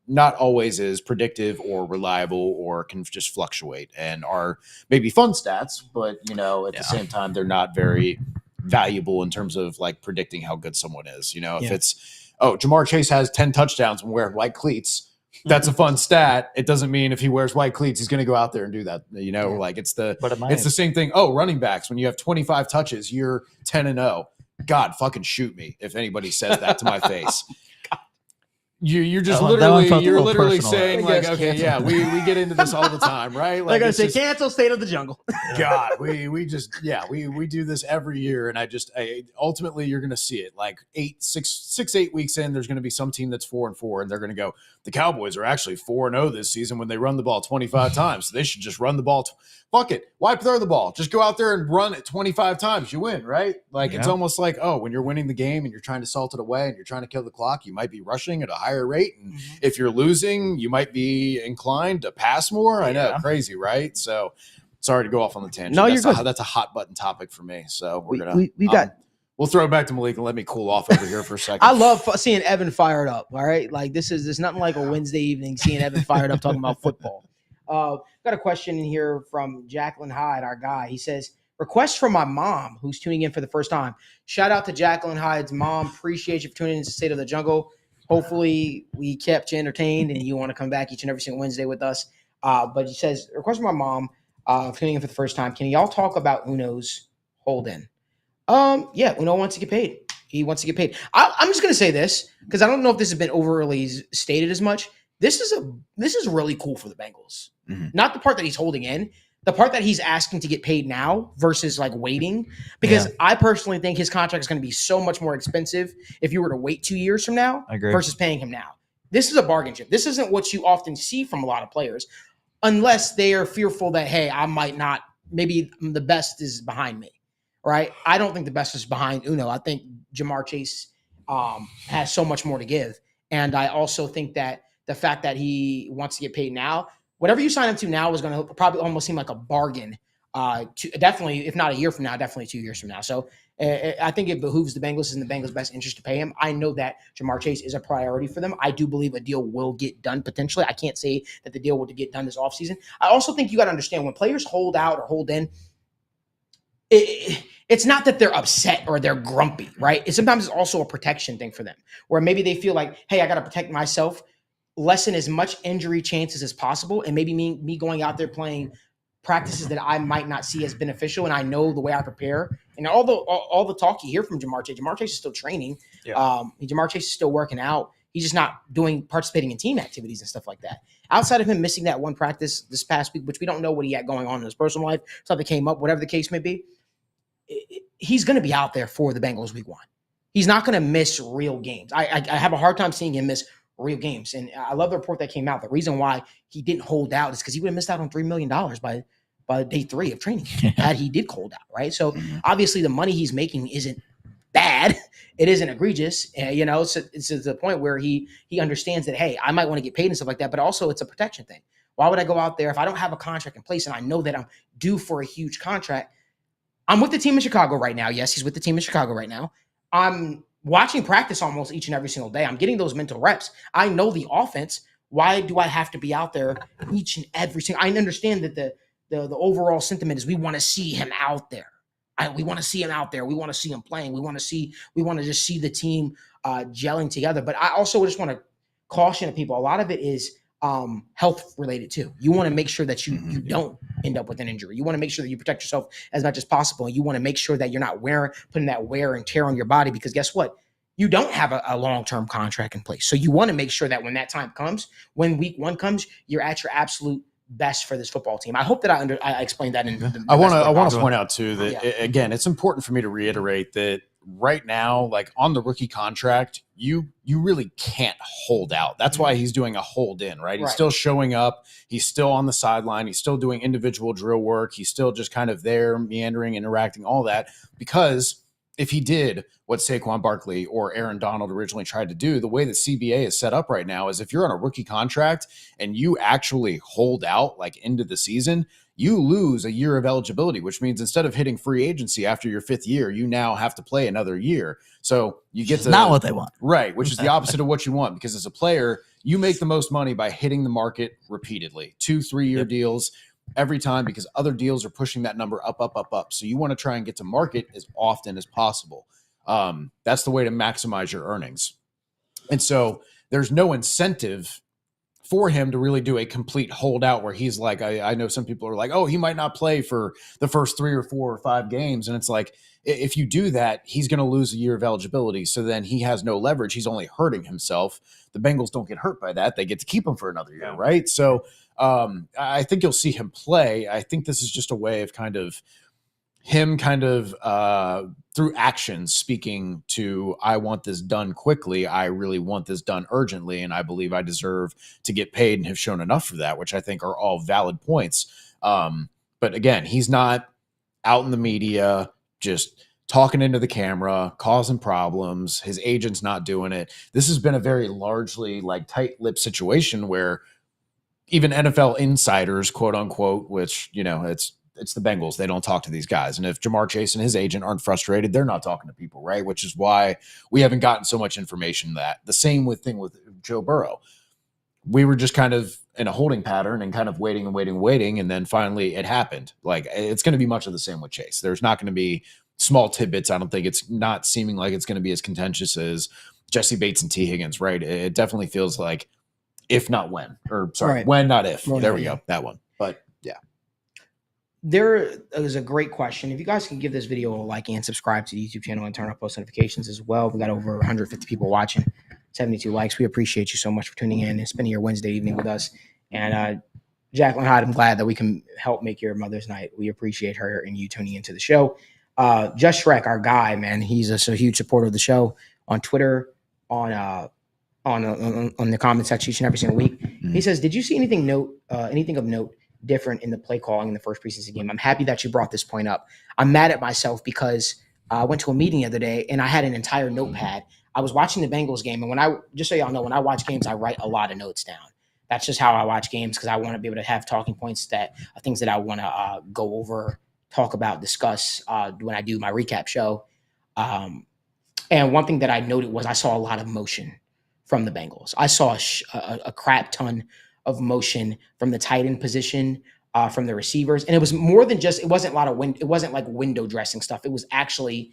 not always as predictive or reliable or can just fluctuate and are maybe fun stats, but at the same time they're not very valuable in terms of like predicting how good someone is. If it's, oh, Jamar Chase has 10 touchdowns and wear white cleats, that's a fun stat. It doesn't mean if he wears white cleats, he's going to go out there and do that. Like it's the same thing. Oh, running backs, when you have 25 touches, you're 10-0. God, fucking shoot me if anybody says that to my face. You're just literally saying like, okay, yeah, we get into this all the time, right? Like I say, cancel State of the Jungle. God, we do this every year, and ultimately you're going to see it like 8 weeks in. There's going to be some team that's 4-4, and they're going to go, the Cowboys are actually 4-0 this season when they run the ball 25 times. So they should just run the ball. Fuck it. Why throw the ball? Just go out there and run it 25 times. You win, right? Like it's almost like, oh, when you're winning the game and you're trying to salt it away and you're trying to kill the clock, you might be rushing at a higher rate. And if you're losing, you might be inclined to pass more. I know, crazy, right? So sorry to go off on the tangent. No, you're good. That's a hot button topic for me. So we'll throw it back to Malik and let me cool off over here for a second. I love seeing Evan fired up. All right. Like there's nothing like a Wednesday evening seeing Evan fired up talking about football. Got a question in here from Jacqueline Hyde, our guy. He says, request from my mom who's tuning in for the first time. Shout out to Jacqueline Hyde's mom. Appreciate you for tuning in to State of the Jungle. Hopefully we kept you entertained and you want to come back each and every single Wednesday with us. But he says, request from my mom tuning in for the first time. Can y'all talk about Uno's hold-in? Yeah, Uno wants to get paid. He wants to get paid. I'm just going to say this because I don't know if this has been overly stated as much. This is really cool for the Bengals. Not the part that he's holding in, the part that he's asking to get paid now versus like waiting. Because I personally think his contract is going to be so much more expensive if you were to wait 2 years from now versus paying him now. This is a bargain chip. This isn't what you often see from a lot of players, unless they are fearful that, hey, I might not, maybe the best is behind me, right? I don't think the best is behind Uno. I think Jamar Chase has so much more to give. And I also think that the fact that he wants to get paid now, whatever you sign him to now is going to probably almost seem like a bargain. Definitely, if not a year from now, definitely 2 years from now. So I think it behooves the Bengals, in the Bengals' best interest to pay him. I know that Jamar Chase is a priority for them. I do believe a deal will get done potentially. I can't say that the deal will get done this offseason. I also think you got to understand when players hold out or hold in, it's not that they're upset or they're grumpy, right? Sometimes it's also a protection thing for them, where maybe they feel like, hey, I got to protect myself, lessen as much injury chances as possible, and maybe me going out there playing practices that I might not see as beneficial, and I know the way I prepare. And all the talk you hear from Jamar Chase is still training. Jamar Chase is still working out. He's just not participating in team activities and stuff like that. Outside of him missing that one practice this past week, which we don't know what he had going on in his personal life, something came up, whatever the case may be, he's going to be out there for the Bengals week 1. He's not going to miss real games. I have a hard time seeing him miss real games. And I love the report that came out. The reason why he didn't hold out is because he would have missed out on $3 million by by day 3 of training had he did cold out, right? So obviously the money he's making isn't bad. It isn't egregious. You know, it's to the point where he understands that, hey, I might want to get paid and stuff like that, but also it's a protection thing. Why would I go out there if I don't have a contract in place and I know that I'm due for a huge contract? I'm with the team in Chicago right now. Yes, he's with the team in Chicago right now. I'm watching practice almost each and every single day. I'm getting those mental reps. I know the offense. Why do I have to be out there each and every single? I understand that the overall sentiment is we want to see him out there. We want to see him out there. We want to see him playing. We want to just see the team gelling together. But I also just want to caution people. A lot of it is health related too. You want to make sure that you don't end up with an injury. You want to make sure that you protect yourself as much as possible. And you want to make sure that you're not putting that wear and tear on your body, because guess what? You don't have a long-term contract in place. So you want to make sure that when that time comes, when week 1 comes, you're at your absolute best for this football team. I hope that I explained that in the I want to point out too that again, it's important for me to reiterate that right now, like on the rookie contract, you really can't hold out. That's why he's doing a hold in, right? He's still showing up. He's still on the sideline. He's still doing individual drill work. He's still just kind of there, meandering, interacting, all that. Because if he did what Saquon Barkley or Aaron Donald originally tried to do, the way that CBA is set up right now is if you're on a rookie contract and you actually hold out like into the season, you lose a year of eligibility, which means instead of hitting free agency after your 5th year, you now have to play another year. So you get to not what they want. Right, which is the opposite of what you want, because as a player, you make the most money by hitting the market repeatedly. 2-3 year deals every time, because other deals are pushing that number up. So you want to try and get to market as often as possible. That's the way to maximize your earnings. And so there's no incentive for him to really do a complete holdout where he's like, I know some people are like, oh, he might not play for the first 3 or 4 or 5 games. And it's like, if you do that, he's going to lose a year of eligibility. So then he has no leverage. He's only hurting himself. The Bengals don't get hurt by that. They get to keep him for another year, right? So I think you'll see him play. I think this is just a way of him through actions speaking to, I want this done quickly. I really want this done urgently. And I believe I deserve to get paid and have shown enough for that, which I think are all valid points. But again, he's not out in the media just talking into the camera, causing problems. His agent's not doing it. This has been a very largely like tight-lipped situation where even NFL insiders, quote unquote, which, you know, it's the Bengals. They don't talk to these guys. And if Jamar Chase and his agent aren't frustrated, they're not talking to people, right? Which is why we haven't gotten so much information. That the same thing with Joe Burrow. We were just kind of in a holding pattern and kind of waiting. And then finally it happened. Like, it's going to be much of the same with Chase. There's not going to be small tidbits. I don't think it's not seeming like it's going to be as contentious as Jesse Bates and T. Higgins, right? It definitely feels like if not when, or sorry, Right. when, not if. Right. There we go. That one. But yeah. There is a great question. If you guys can give this video a like and subscribe to the YouTube channel and turn on post notifications as well. We got over 150 people watching, 72 likes. We appreciate you so much for tuning in and spending your Wednesday evening with us. And Jacqueline Hyde, I'm glad that we can help make your mother's night. We appreciate her and you tuning into the show. Just Shrek, our guy, man, he's a huge supporter of the show on Twitter, on the comment section each and every single week. He says, did you see anything of note different in the play calling in the first preseason game? I'm happy that you brought this point up. I'm mad at myself because I went to a meeting the other day and I had an entire notepad. I was watching the Bengals game, and just so y'all know, when I watch games, I write a lot of notes down. That's just how I watch games, because I want to be able to have talking points that are things that I want to go over, talk about, discuss when I do my recap show. And one thing that I noted was I saw a lot of motion from the Bengals. I saw a crap ton of motion from the tight end position, from the receivers. And it was more than just, it wasn't like window dressing stuff. It was actually,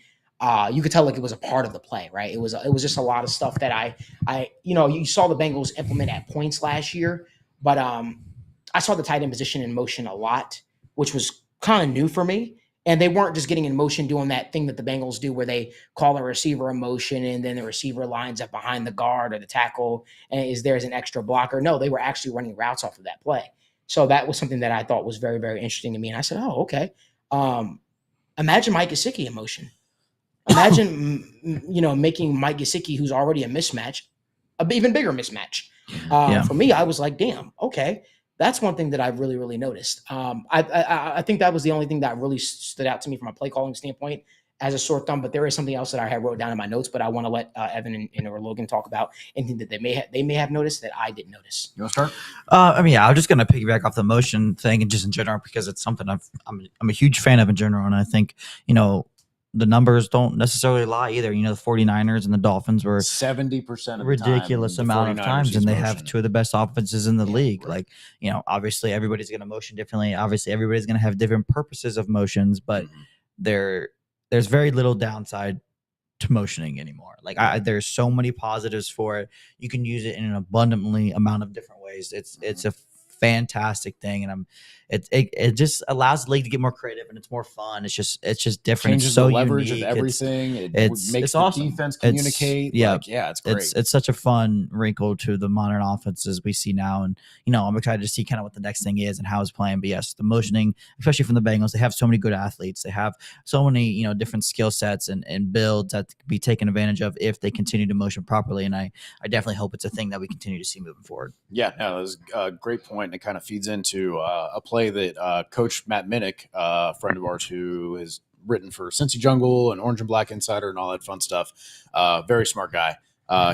you could tell like it was a part of the play, right? It was just a lot of stuff that I you saw the Bengals implement at points last year, but I saw the tight end position in motion a lot, which was kind of new for me. And they weren't just getting in motion doing that thing that the Bengals do where they call a receiver in motion and then the receiver lines up behind the guard or the tackle and there's an extra blocker. No, they were actually running routes off of that play. So that was something that I thought was very, very interesting to me. And I said, oh, okay. Imagine Mike Gesicki in motion. Imagine, making Mike Gesicki, who's already a mismatch, an even bigger mismatch. For me, I was like, damn, okay. That's one thing that I've really noticed. I think that was the only thing that really stood out to me from a play calling standpoint as a sore thumb. But there is something else that I had wrote down in my notes, but I want to let Evan and or Logan talk about anything that they may have noticed that I didn't notice. You want to start? I mean, yeah, I'm just going to piggyback off the motion thing and just in general, because it's something I'm a huge fan of in general. And I think, the numbers don't necessarily lie either. The 49ers and the Dolphins were 70% of ridiculous the time, amount of times, and they have motion. two of the best offenses in the league. Right. Like, obviously everybody's going to motion differently. Obviously everybody's going to have different purposes of motions, but there's very little downside to motioning anymore. Like there's so many positives for it. You can use it in an abundantly amount of different ways. It's a fantastic thing, and it just allows the league to get more creative, and it's more fun. It's just different. Changes it's so the leverage unique. of everything. It makes it's the awesome. defense communicate. It's great. It's such a fun wrinkle to the modern offenses we see now, and I'm excited to see kind of what the next thing is and how it's playing. But yes, the motioning, especially from the Bengals, they have so many good athletes. They have so many different skill sets and builds that can be taken advantage of if they continue to motion properly. And I definitely hope it's a thing that we continue to see moving forward. Yeah, no, that was a great point, and it kind of feeds into a play that Coach Matt Minnick, a friend of ours who has written for Cincy Jungle and Orange and Black Insider and all that fun stuff, very smart guy.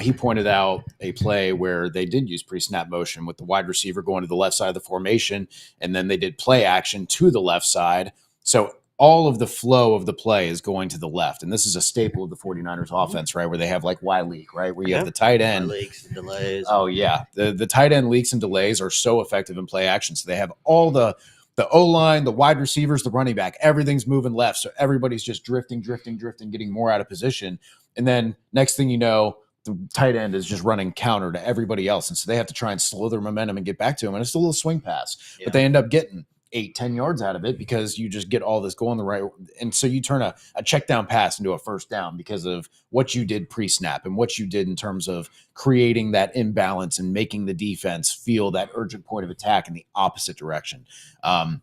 He pointed out a play where they did use pre-snap motion with the wide receiver going to the left side of the formation, and then they did play action to the left side. So all of the flow of the play is going to the left. And this is a staple of the 49ers offense, right? Where they have like Y leak, right? Where you have the tight end. Leaks and delays. Oh, yeah. The tight end leaks and delays are so effective in play action. So they have all the O-line, the wide receivers, the running back, everything's moving left. So everybody's just drifting, getting more out of position. And then next thing you know, the tight end is just running counter to everybody else. And so they have to try and slow their momentum and get back to him. And it's a little swing pass, but they end up getting 8-10 yards out of it because you just get all this going the right. And so you turn a check down pass into a first down because of what you did pre-snap and what you did in terms of creating that imbalance and making the defense feel that urgent point of attack in the opposite direction. I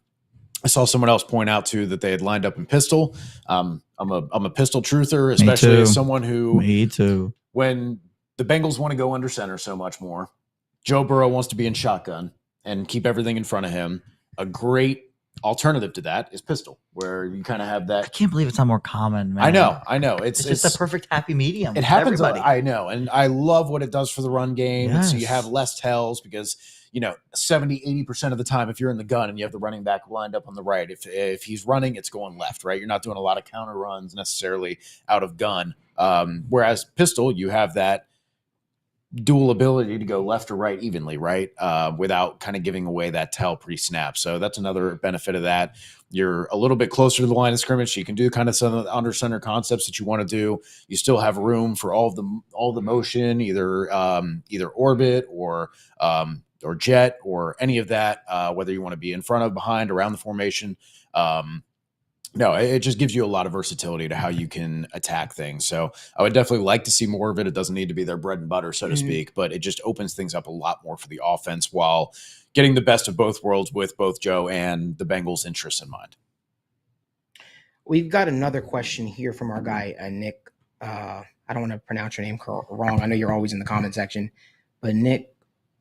saw someone else point out too that they had lined up in pistol. I'm a pistol truther, especially as someone who, me too. When the Bengals want to go under center so much more, Joe Burrow wants to be in shotgun and keep everything in front of him. A great alternative to that is pistol, where you kind of have that. I can't believe it's not more common, man. I know. It's just the perfect happy medium. It happens. Everybody. I know. And I love what it does for the run game. Yes. So you have less tells because, 70-80% of the time, if you're in the gun and you have the running back lined up on the right, if he's running, it's going left, right? You're not doing a lot of counter runs necessarily out of gun. Whereas pistol, you have that dual ability to go left or right evenly, right? Without kind of giving away that tell pre-snap. So that's another benefit of that. You're a little bit closer to the line of scrimmage. So you can do kind of some of the under center concepts that you want to do. You still have room for all the motion, either orbit or jet or any of that, whether you want to be in front of, behind, around the formation. No, it just gives you a lot of versatility to how you can attack things. So I would definitely like to see more of it. It doesn't need to be their bread and butter, so to speak, but it just opens things up a lot more for the offense while getting the best of both worlds with both Joe and the Bengals' interests in mind. We've got another question here from our guy, Nick. I don't want to pronounce your name wrong. I know you're always in the comment section, but Nick,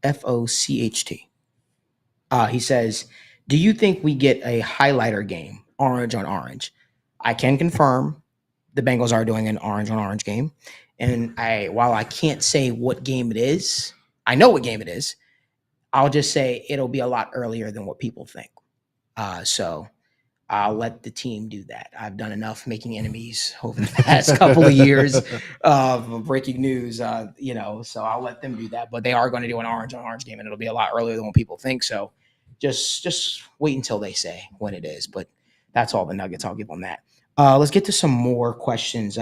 Focht. He says, do you think we get a highlighter game? Orange on orange. I can confirm the Bengals are doing an orange on orange game. And while I can't say what game it is, I know what game it is. I'll just say it'll be a lot earlier than what people think. So I'll let the team do that. I've done enough making enemies over the past couple of years of breaking news, so I'll let them do that. But they are going to do an orange on orange game, and it'll be a lot earlier than what people think. So just wait until they say when it is. But that's all the nuggets I'll give on that. Let's get to some more questions.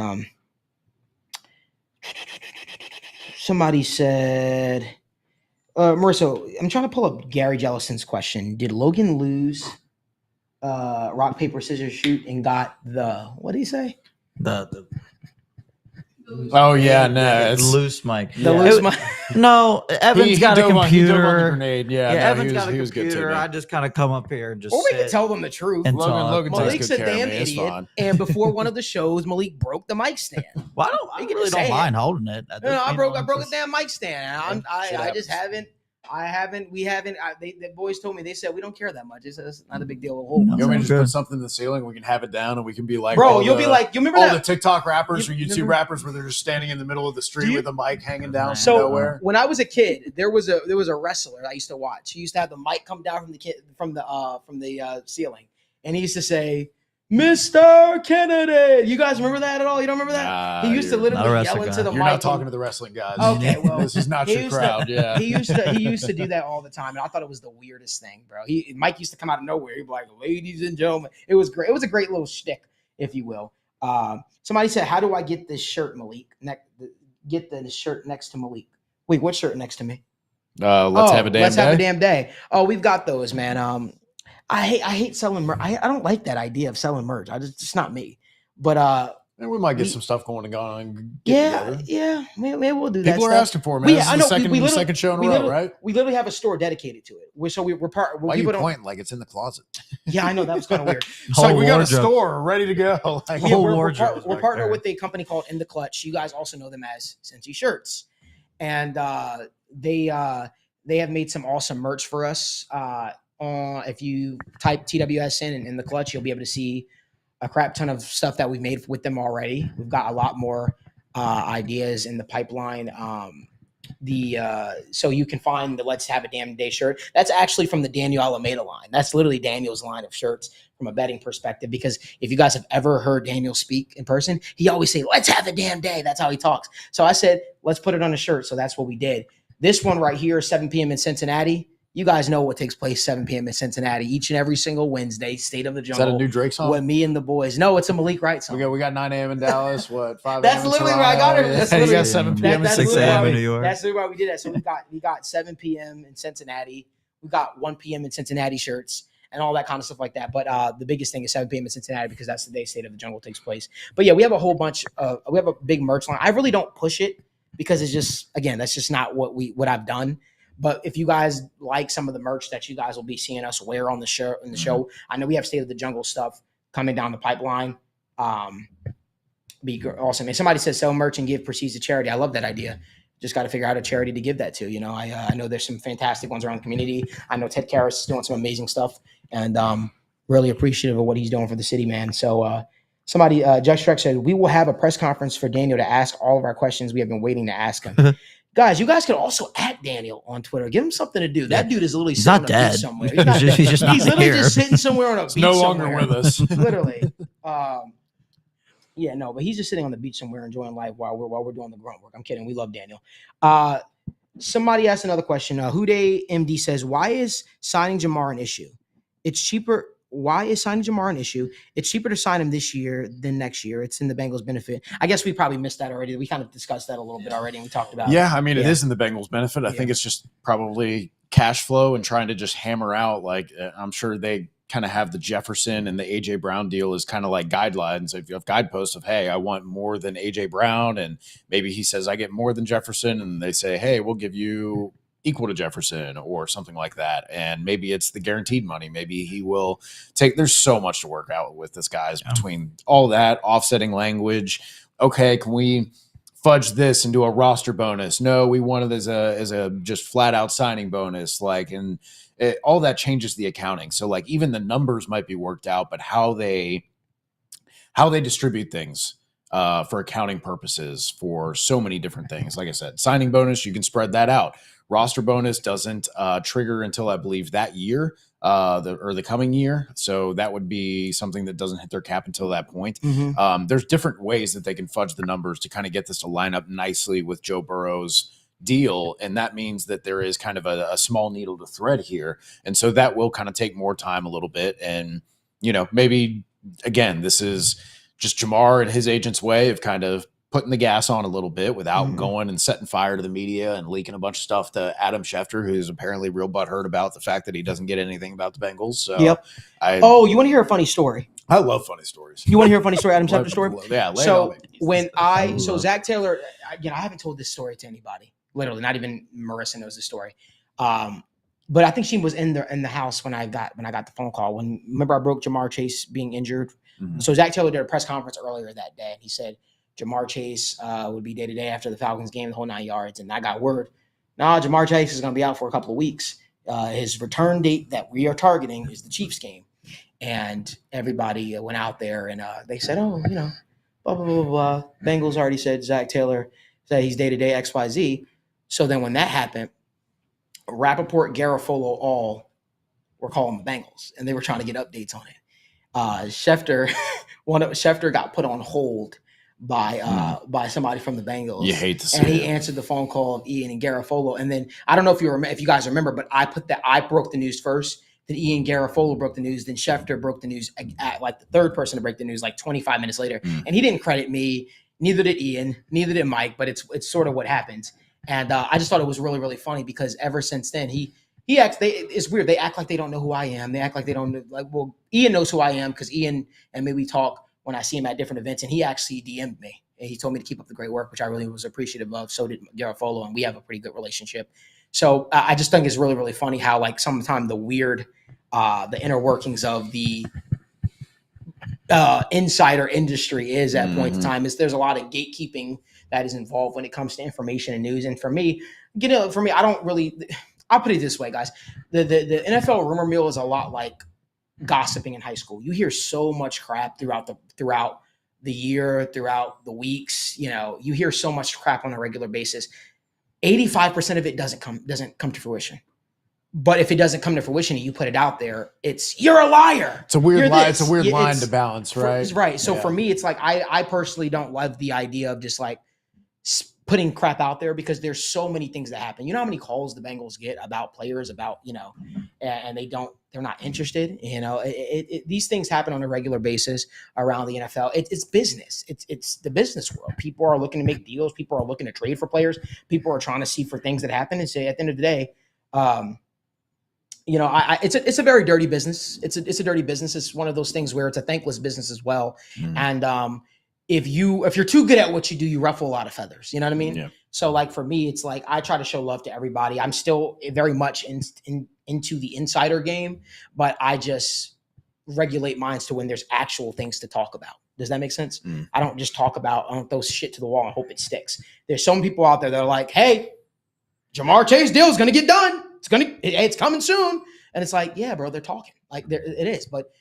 Somebody said, Marissa, I'm trying to pull up Gary Jellison's question. Did Logan lose rock, paper, scissors, shoot and got what did he say? Oh yeah, no, it's loose mic. Loose mic. No, Evan's got a computer. He dove on the grenade. Yeah, Evan's got a he was good computer. too, I just kind of come up here and just. Or we can tell them the truth. Logan Malik's takes a good care damn of me. It's idiot, fine. and before one of the shows, Malik broke the mic stand. Well, I really don't mind holding it. No, I broke a damn mic stand. I just haven't I haven't. We haven't. The boys told me. They said we don't care that much. It's not a big deal. No. You want me to Sounds just good. put something in the ceiling? We can have it down, and we can be like, Bro, all you'll the- be like, you remember all that? the TikTok rappers or You YouTube remember- rappers where they're just standing in the middle of the street Do you- with a mic hanging down So from nowhere. when I was a kid, there was a wrestler I used to watch. He used to have the mic come down from the ceiling, and he used to say, "Mr. Kennedy." You guys remember that at all? You don't remember that? Nah, He used to you're- Not a literally wrestling yell into guy. the You're mic. not talking to the wrestling guys. Okay, well, this is not he your used to- crowd. Yeah, He used to do that all the time, and I thought it was the weirdest thing, bro. Mike used to come out of nowhere. He'd be like, "Ladies and gentlemen," it was great. It was a great little shtick, if you will. Somebody said, "How do I get this shirt, Malik? Get the shirt next to Malik." Wait, what shirt next to me? let's have a damn Let's day. have a damn day. Oh, we've got those, man. I hate selling merch. I don't like that idea of selling merch. It's not me. But And we might get we- some stuff going and get together. yeah, maybe we'll do that. People are stuff. asking for it, man. This is I the know. second, we literally- second show in a we row, literally- right? We literally have a store dedicated to it. We're part. Why are you people don't. pointing like it's in the closet? Yeah, I know that was kind of weird. It's like we got a wardrobe. store ready to go. Like, Yeah, Whole we're wardrobe is we're back partnered there. with a company called In the Clutch. You guys also know them as Cincy Shirts, and they have made some awesome merch for us. If you type TWS in the Clutch, you'll be able to see a crap ton of stuff that we've made with them already. We've got a lot more ideas in the pipeline. So you can find the Let's Have a Damn Day shirt. That's actually from the Daniel Alameda line. That's literally Daniel's line of shirts from a betting perspective. Because if you guys have ever heard Daniel speak in person, he always say, "Let's have a damn day." That's how he talks. So I said, let's put it on a shirt. So that's what we did. This one right here, 7 p.m. in Cincinnati. You guys know what takes place 7 p.m. in Cincinnati each and every single Wednesday. State of the is Jungle. that a new Drake song? With me and the boys. No, it's a Malik Wright song. We got 9 a.m. in Dallas. What 5? That's a.m. in literally where I got Toronto? it. That's Yeah, you literally- got 7 p.m. That's and 6 literally a.m. why in we- New York. That's literally why we did that. So we got 7 p.m. in Cincinnati. We got 1 p.m. in Cincinnati shirts and all that kind of stuff like that. But the biggest thing is 7 p.m. in Cincinnati because that's the day State of the Jungle takes place. But yeah, we have a whole bunch of we have a big merch line. I really don't push it because it's just, again, that's just not what I've done. But if you guys like some of the merch that you guys will be seeing us wear on the show, I know we have State of the Jungle stuff coming down the pipeline. Be awesome. And somebody says sell merch and give proceeds to charity. I love that idea. Just got to figure out a charity to give that to. You know, I know there's some fantastic ones around the community. I know Ted Karras is doing some amazing stuff, and really appreciative of what he's doing for the city, man. So somebody, Judge Shrek said, we will have a press conference for Daniel to ask all of our questions we have been waiting to ask him. Guys, you guys can also at Daniel on Twitter. Give him something to do. That dude is literally He's sitting not on a beach dead. somewhere. He's just not He's literally here. just sitting somewhere on a beach no longer somewhere. with us. Literally. Yeah, no, but he's just sitting on the beach somewhere enjoying life while we're doing the grunt work. I'm kidding. We love Daniel. Somebody asked another question. Huday MD says, why is signing Jamar an issue? It's cheaper. Why is signing Jamar an issue? It's cheaper to sign him this year than next year. It's in the Bengals' benefit. I guess we probably missed that already. We kind of discussed that a little bit already, and we talked about Yeah, I mean, it Yeah. is in the Bengals' benefit. I Yeah. think it's just probably cash flow and trying to just hammer out. Like, I'm sure they kind of have the Jefferson and the AJ Brown deal as kind of like guidelines. If you have guideposts of, hey, I want more than AJ Brown, and maybe he says I get more than Jefferson, and they say, hey, we'll give you equal to Jefferson or something like that. And maybe it's the guaranteed money. Maybe he will take, there's so much to work out with this guys between all that offsetting language. Okay. Can we fudge this and do a roster bonus? No, we want it as a just flat out signing bonus. Like, and all that changes the accounting. So like even the numbers might be worked out, but how they distribute things for accounting purposes for so many different things. Like I said, signing bonus, you can spread that out. Roster bonus doesn't trigger until I believe that year, the coming year. So that would be something that doesn't hit their cap until that point. Mhm. There's different ways that they can fudge the numbers to kind of get this to line up nicely with Joe Burrow's deal. And that means that there is kind of a small needle to thread here. And so that will kind of take more time a little bit. And, you know, maybe again, this is just Jamar and his agent's way of kind of putting the gas on a little bit without going and setting fire to the media and leaking a bunch of stuff to Adam Schefter, who's apparently real butthurt about the fact that he doesn't get anything about the Bengals. So Yep. Oh, you want to hear a funny story? I love funny stories. You want to hear a funny story, Adam Schefter story? Yeah. lay it So on me. Zach Taylor, again, I haven't told this story to anybody. Literally, not even Marissa knows the story. But I think she was in the house when I got the phone call. Remember I broke Jamar Chase being injured. Mhm. So Zach Taylor did a press conference earlier that day, and he said Jamar Chase would be day to day after the Falcons game, the whole 9 yards. And I got word. nah, Jamar Chase is going to be out for a couple of weeks. His return date that we are targeting is the Chiefs game. And everybody went out there and they said, oh, blah, blah, blah, blah. Bengals already said Zach Taylor said he's day-to-day XYZ. So then when that happened, Rappaport, Garofolo, all were calling the Bengals, and they were trying to get updates on it. Schefter got put on hold by somebody from the Bengals. You hate to see and he it. answered the phone call of Ian and Garofolo. And then I don't know if you guys remember, but I broke the news first. Then Ian Garofolo broke the news. Then Schefter broke the news at like the third person to break the news, like 25 minutes later. And he didn't credit me. Neither did Ian. Neither did Mike. But it's sort of what happens. And I just thought it was really, really funny because ever since then he acts. It's weird. They act like they don't know who I am. They act like they don't know. Like, well, Ian knows who I am because Ian and me we talk when I see him at different events, and he actually DM'd me and he told me to keep up the great work, which I really was appreciative of. So did Garofolo, and we have a pretty good relationship. So I just think it's really, really funny how like sometimes the weird, the inner workings of the insider industry is at point in time. There's a lot of gatekeeping that is involved when it comes to information and news. And for me, I don't really. I'll put it this way, guys. The NFL rumor mill is a lot like gossiping in high school. You hear so much crap throughout the year, throughout the weeks. You hear so much crap on a regular basis. 85% of it doesn't come to fruition. But if it doesn't come to fruition and you put it out there, you're a liar. It's a weird lie. It's a weird line to balance, right? Right. So for me, it's like I personally don't love the idea of just like putting crap out there because there's so many things that happen. You know how many calls the Bengals get about players and they're not interested. These things happen on a regular basis around the NFL. It's business. It's the business world. People are looking to make deals. People are looking to trade for players. People are trying to see for things that happen and say at the end of the day, it's a very dirty business. It's a dirty business. It's one of those things where it's a thankless business as well. And if you're too good at what you do, you ruffle a lot of feathers. You know what I mean? Yeah. So like for me, it's like I try to show love to everybody. I'm still very much into the insider game, but I just regulate minds to when there's actual things to talk about. Does that make sense? I don't just talk about, I don't throw shit to the wall and hope it sticks. There's some people out there that are like, hey, Jamar Chase deal is going to get done. It's coming soon. And it's like, yeah, bro, they're talking. Like it is. But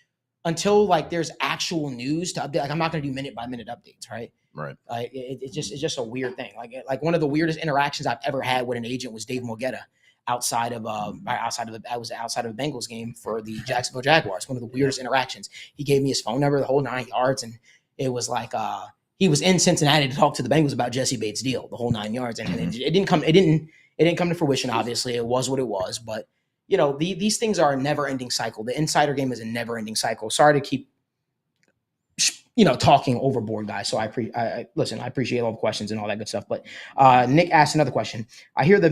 until like there's actual news to update, like I'm not going to do minute by minute updates, right? Right. It's just a weird thing. Like one of the weirdest interactions I've ever had with an agent was Dave Mogetta outside of a Bengals game for the Jacksonville Jaguars. One of the weirdest interactions. He gave me his phone number, the whole 9 yards, and it was like he was in Cincinnati to talk to the Bengals about Jesse Bates' deal, the whole 9 yards, and it didn't come to fruition. Obviously, it was what it was, but these things are a never-ending cycle. The insider game is a never-ending cycle. Sorry to keep talking overboard, guys. So I appreciate all the questions and all that good stuff. But Nick asked another question. I hear the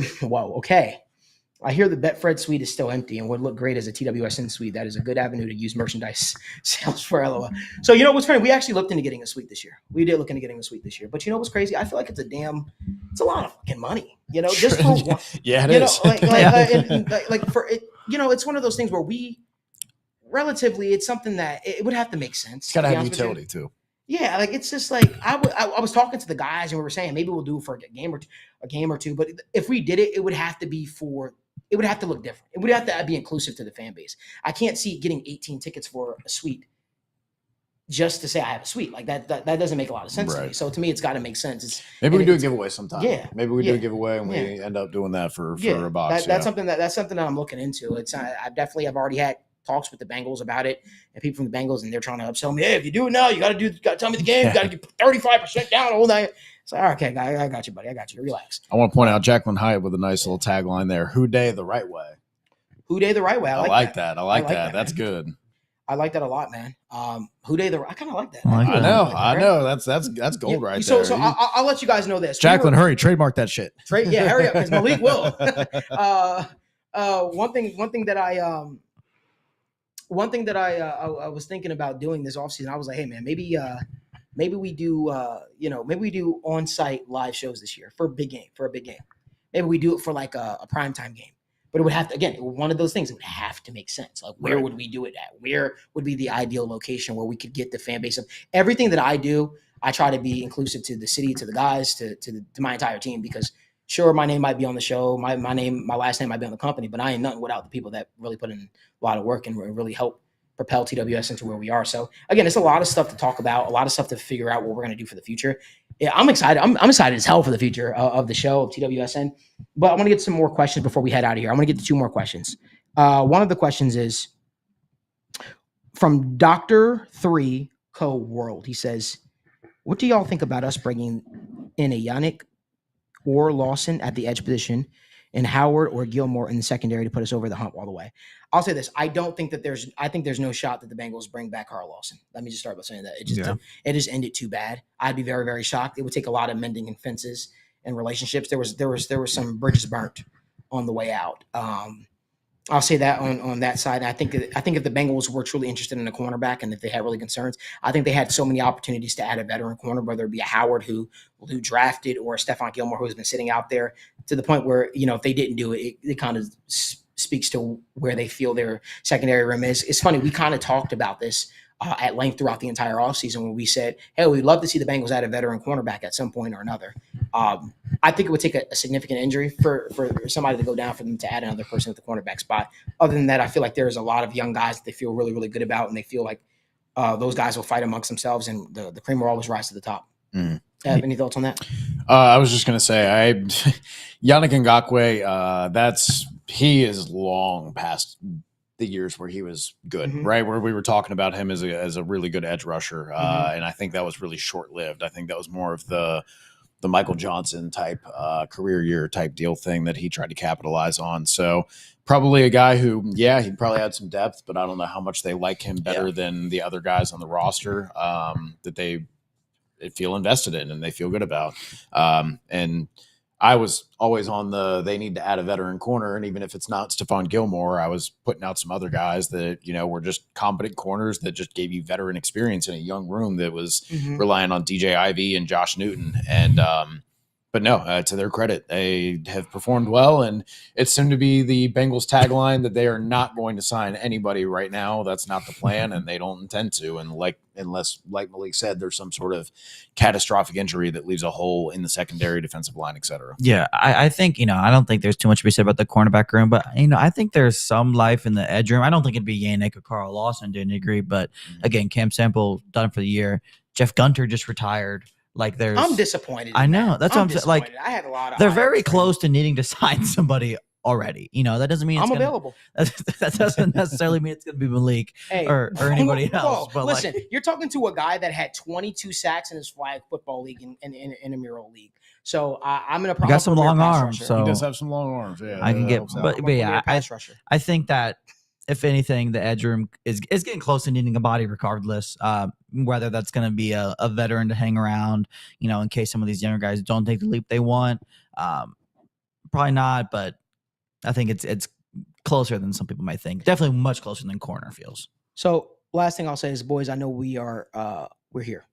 Betfred suite is still empty and would look great as a TWSN suite. That is a good avenue to use merchandise sales for LOL. So what's funny? We actually looked into getting a suite this year. We did look into getting a suite this year. But what's crazy? I feel like it's a lot of fucking money. Just for one. Yeah, it is. It's one of those things where relatively, it's something that it would have to make sense. It's got to have utility too. Yeah, like it's just like I was talking to the guys and we were saying maybe we'll do it for a game or two. But if we did it, it would have to look different. It would have to be inclusive to the fan base. I can't see getting 18 tickets for a suite just to say I have a suite. Like that doesn't make a lot of sense to me. So to me, it's got to make sense. Maybe we do a giveaway sometime. Yeah, maybe we do a giveaway and we end up doing that for a box. That's something that I'm looking into. I definitely have already had talks with the Bengals about it and people from the Bengals, and they're trying to upsell me. Hey, if you do it now, you got to tell me the game. You got to get 35% down all night. So, okay, I got you, buddy. I got you. Relax. I want to point out Jacqueline Hyatt with a nice little tagline there. Who day the right way. Who day the right way. I like that. I like that. That's good. I like that a lot, man. Who day the I kind of like that. I know. That's gold right there. So I'll let you guys know this. Jacqueline, hurry, trademark that shit. Yeah, hurry up, because Malik will. One thing that I was thinking about doing this offseason, I was like, hey man, maybe we do on-site live shows this year for a big game. Maybe we do it for like a primetime game. But it would have to, again, one of those things, it would have to make sense. Like, where would we do it at? Where would be the ideal location where we could get the fan base of everything that I do? I try to be inclusive to the city, to the guys, to my entire team, because Sure, my name might be on the show. My last name might be on the company, but I ain't nothing without the people that really put in a lot of work and really help propel TWS into where we are. So again, it's a lot of stuff to talk about, a lot of stuff to figure out what we're going to do for the future. Yeah, I'm excited. I'm excited as hell for the future of the show of TWSN. But I want to get some more questions before we head out of here. I want to get to 2 more questions. One of the questions is from Dr. 3 Co World. He says, "What do y'all think about us bringing in a Yannick or Lawson at the edge position and Howard or Gilmore in the secondary to put us over the hump all the way?" I'll say this. I think there's no shot that the Bengals bring back Carl Lawson. Let me just start by saying that. It just ended too bad. I'd be very, very shocked. It would take a lot of mending and fences and relationships. There was some bridges burnt on the way out. I'll say that on that side. I think if the Bengals were truly interested in a cornerback and if they had really concerns, I think they had so many opportunities to add a veteran corner, whether it be a Howard who drafted or a Stephon Gilmore who's been sitting out there, to the point where, if they didn't do it, it kind of speaks to where they feel their secondary room is. It's funny, we kind of talked about this at length throughout the entire offseason when we said, hey, we'd love to see the Bengals add a veteran cornerback at some point or another. I think it would take a significant injury for somebody to go down for them to add another person at the cornerback spot. Other than that, I feel like there's a lot of young guys that they feel really, really good about, and they feel like those guys will fight amongst themselves, and the cream will always rise to the top. Have any thoughts on that? I was just going to say, Yannick Ngakoue, he is long past the years where he was good, right? Where we were talking about him as a really good edge rusher. And I think that was really short-lived. I think that was more of the Michael Johnson type career year type deal thing that he tried to capitalize on. So probably a guy who, he probably had some depth, but I don't know how much they like him better than the other guys on the roster that they feel invested in and they feel good about. And I was always on they need to add a veteran corner. And even if it's not Stephon Gilmore, I was putting out some other guys that, were just competent corners that just gave you veteran experience in a young room that was relying on DJ Ivy and Josh Newton. And, but no, to their credit, they have performed well. And it seemed to be the Bengals tagline that they are not going to sign anybody right now. That's not the plan, and they don't intend to. And unless, like Malik said, there's some sort of catastrophic injury that leaves a hole in the secondary, defensive line, et cetera. Yeah, I think, I don't think there's too much to be said about the cornerback room, but, I think there's some life in the edge room. I don't think it'd be Yannick or Carl Lawson to a degree, but again, Cam Sample done for the year. Jeff Gunter just retired. I'm disappointed. I know. That's what I'm saying. I had a lot of. They're very close to needing to sign somebody already. That doesn't mean I'm available. That doesn't necessarily mean it's going to be Malik or anybody else. But listen, you're talking to a guy that had 22 sacks in his flag football league and in a mural league. So I'm going to got some long arms. So he does have some long arms. Yeah, I can get. But yeah, I think that if anything, the edge room is getting close to needing a body regardless. Whether that's going to be a veteran to hang around, in case some of these younger guys don't take the leap they want. Probably not, but I think it's closer than some people might think. Definitely much closer than corner feels. So last thing I'll say is, boys, I know we're here.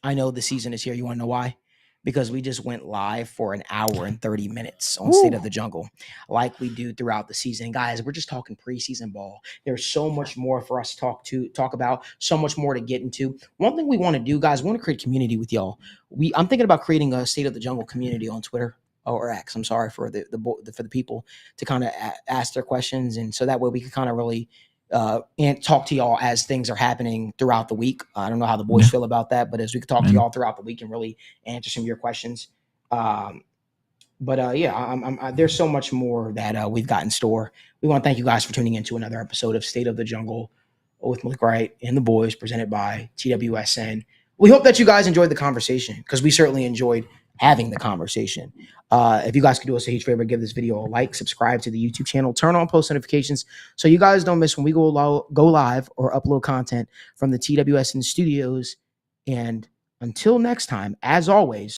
I know the season is here. You want to know why? Because we just went live for an hour and 30 minutes on State of the Jungle, like we do throughout the season. Guys, we're just talking preseason ball. There's so much more for us to talk about, so much more to get into. One thing we want to do, guys, we want to create community with y'all. I'm thinking about creating a State of the Jungle community on Twitter or X. I'm sorry for the people to kind of ask their questions, and so that way we can kind of really and talk to y'all as things are happening throughout the week. I don't know how the boys feel about that, but as we can talk to y'all throughout the week and really answer some of your questions. There's so much more that we've got in store. We want to thank you guys for tuning in to another episode of State of the Jungle with Malik Wright and the boys, presented by TWSN. We hope that you guys enjoyed the conversation, because we certainly enjoyed having the conversation. If you guys could do us a huge favor, give this video a like, subscribe to the YouTube channel, turn on post notifications so you guys don't miss when we go live or upload content from the TWSN studios. And until next time, as always,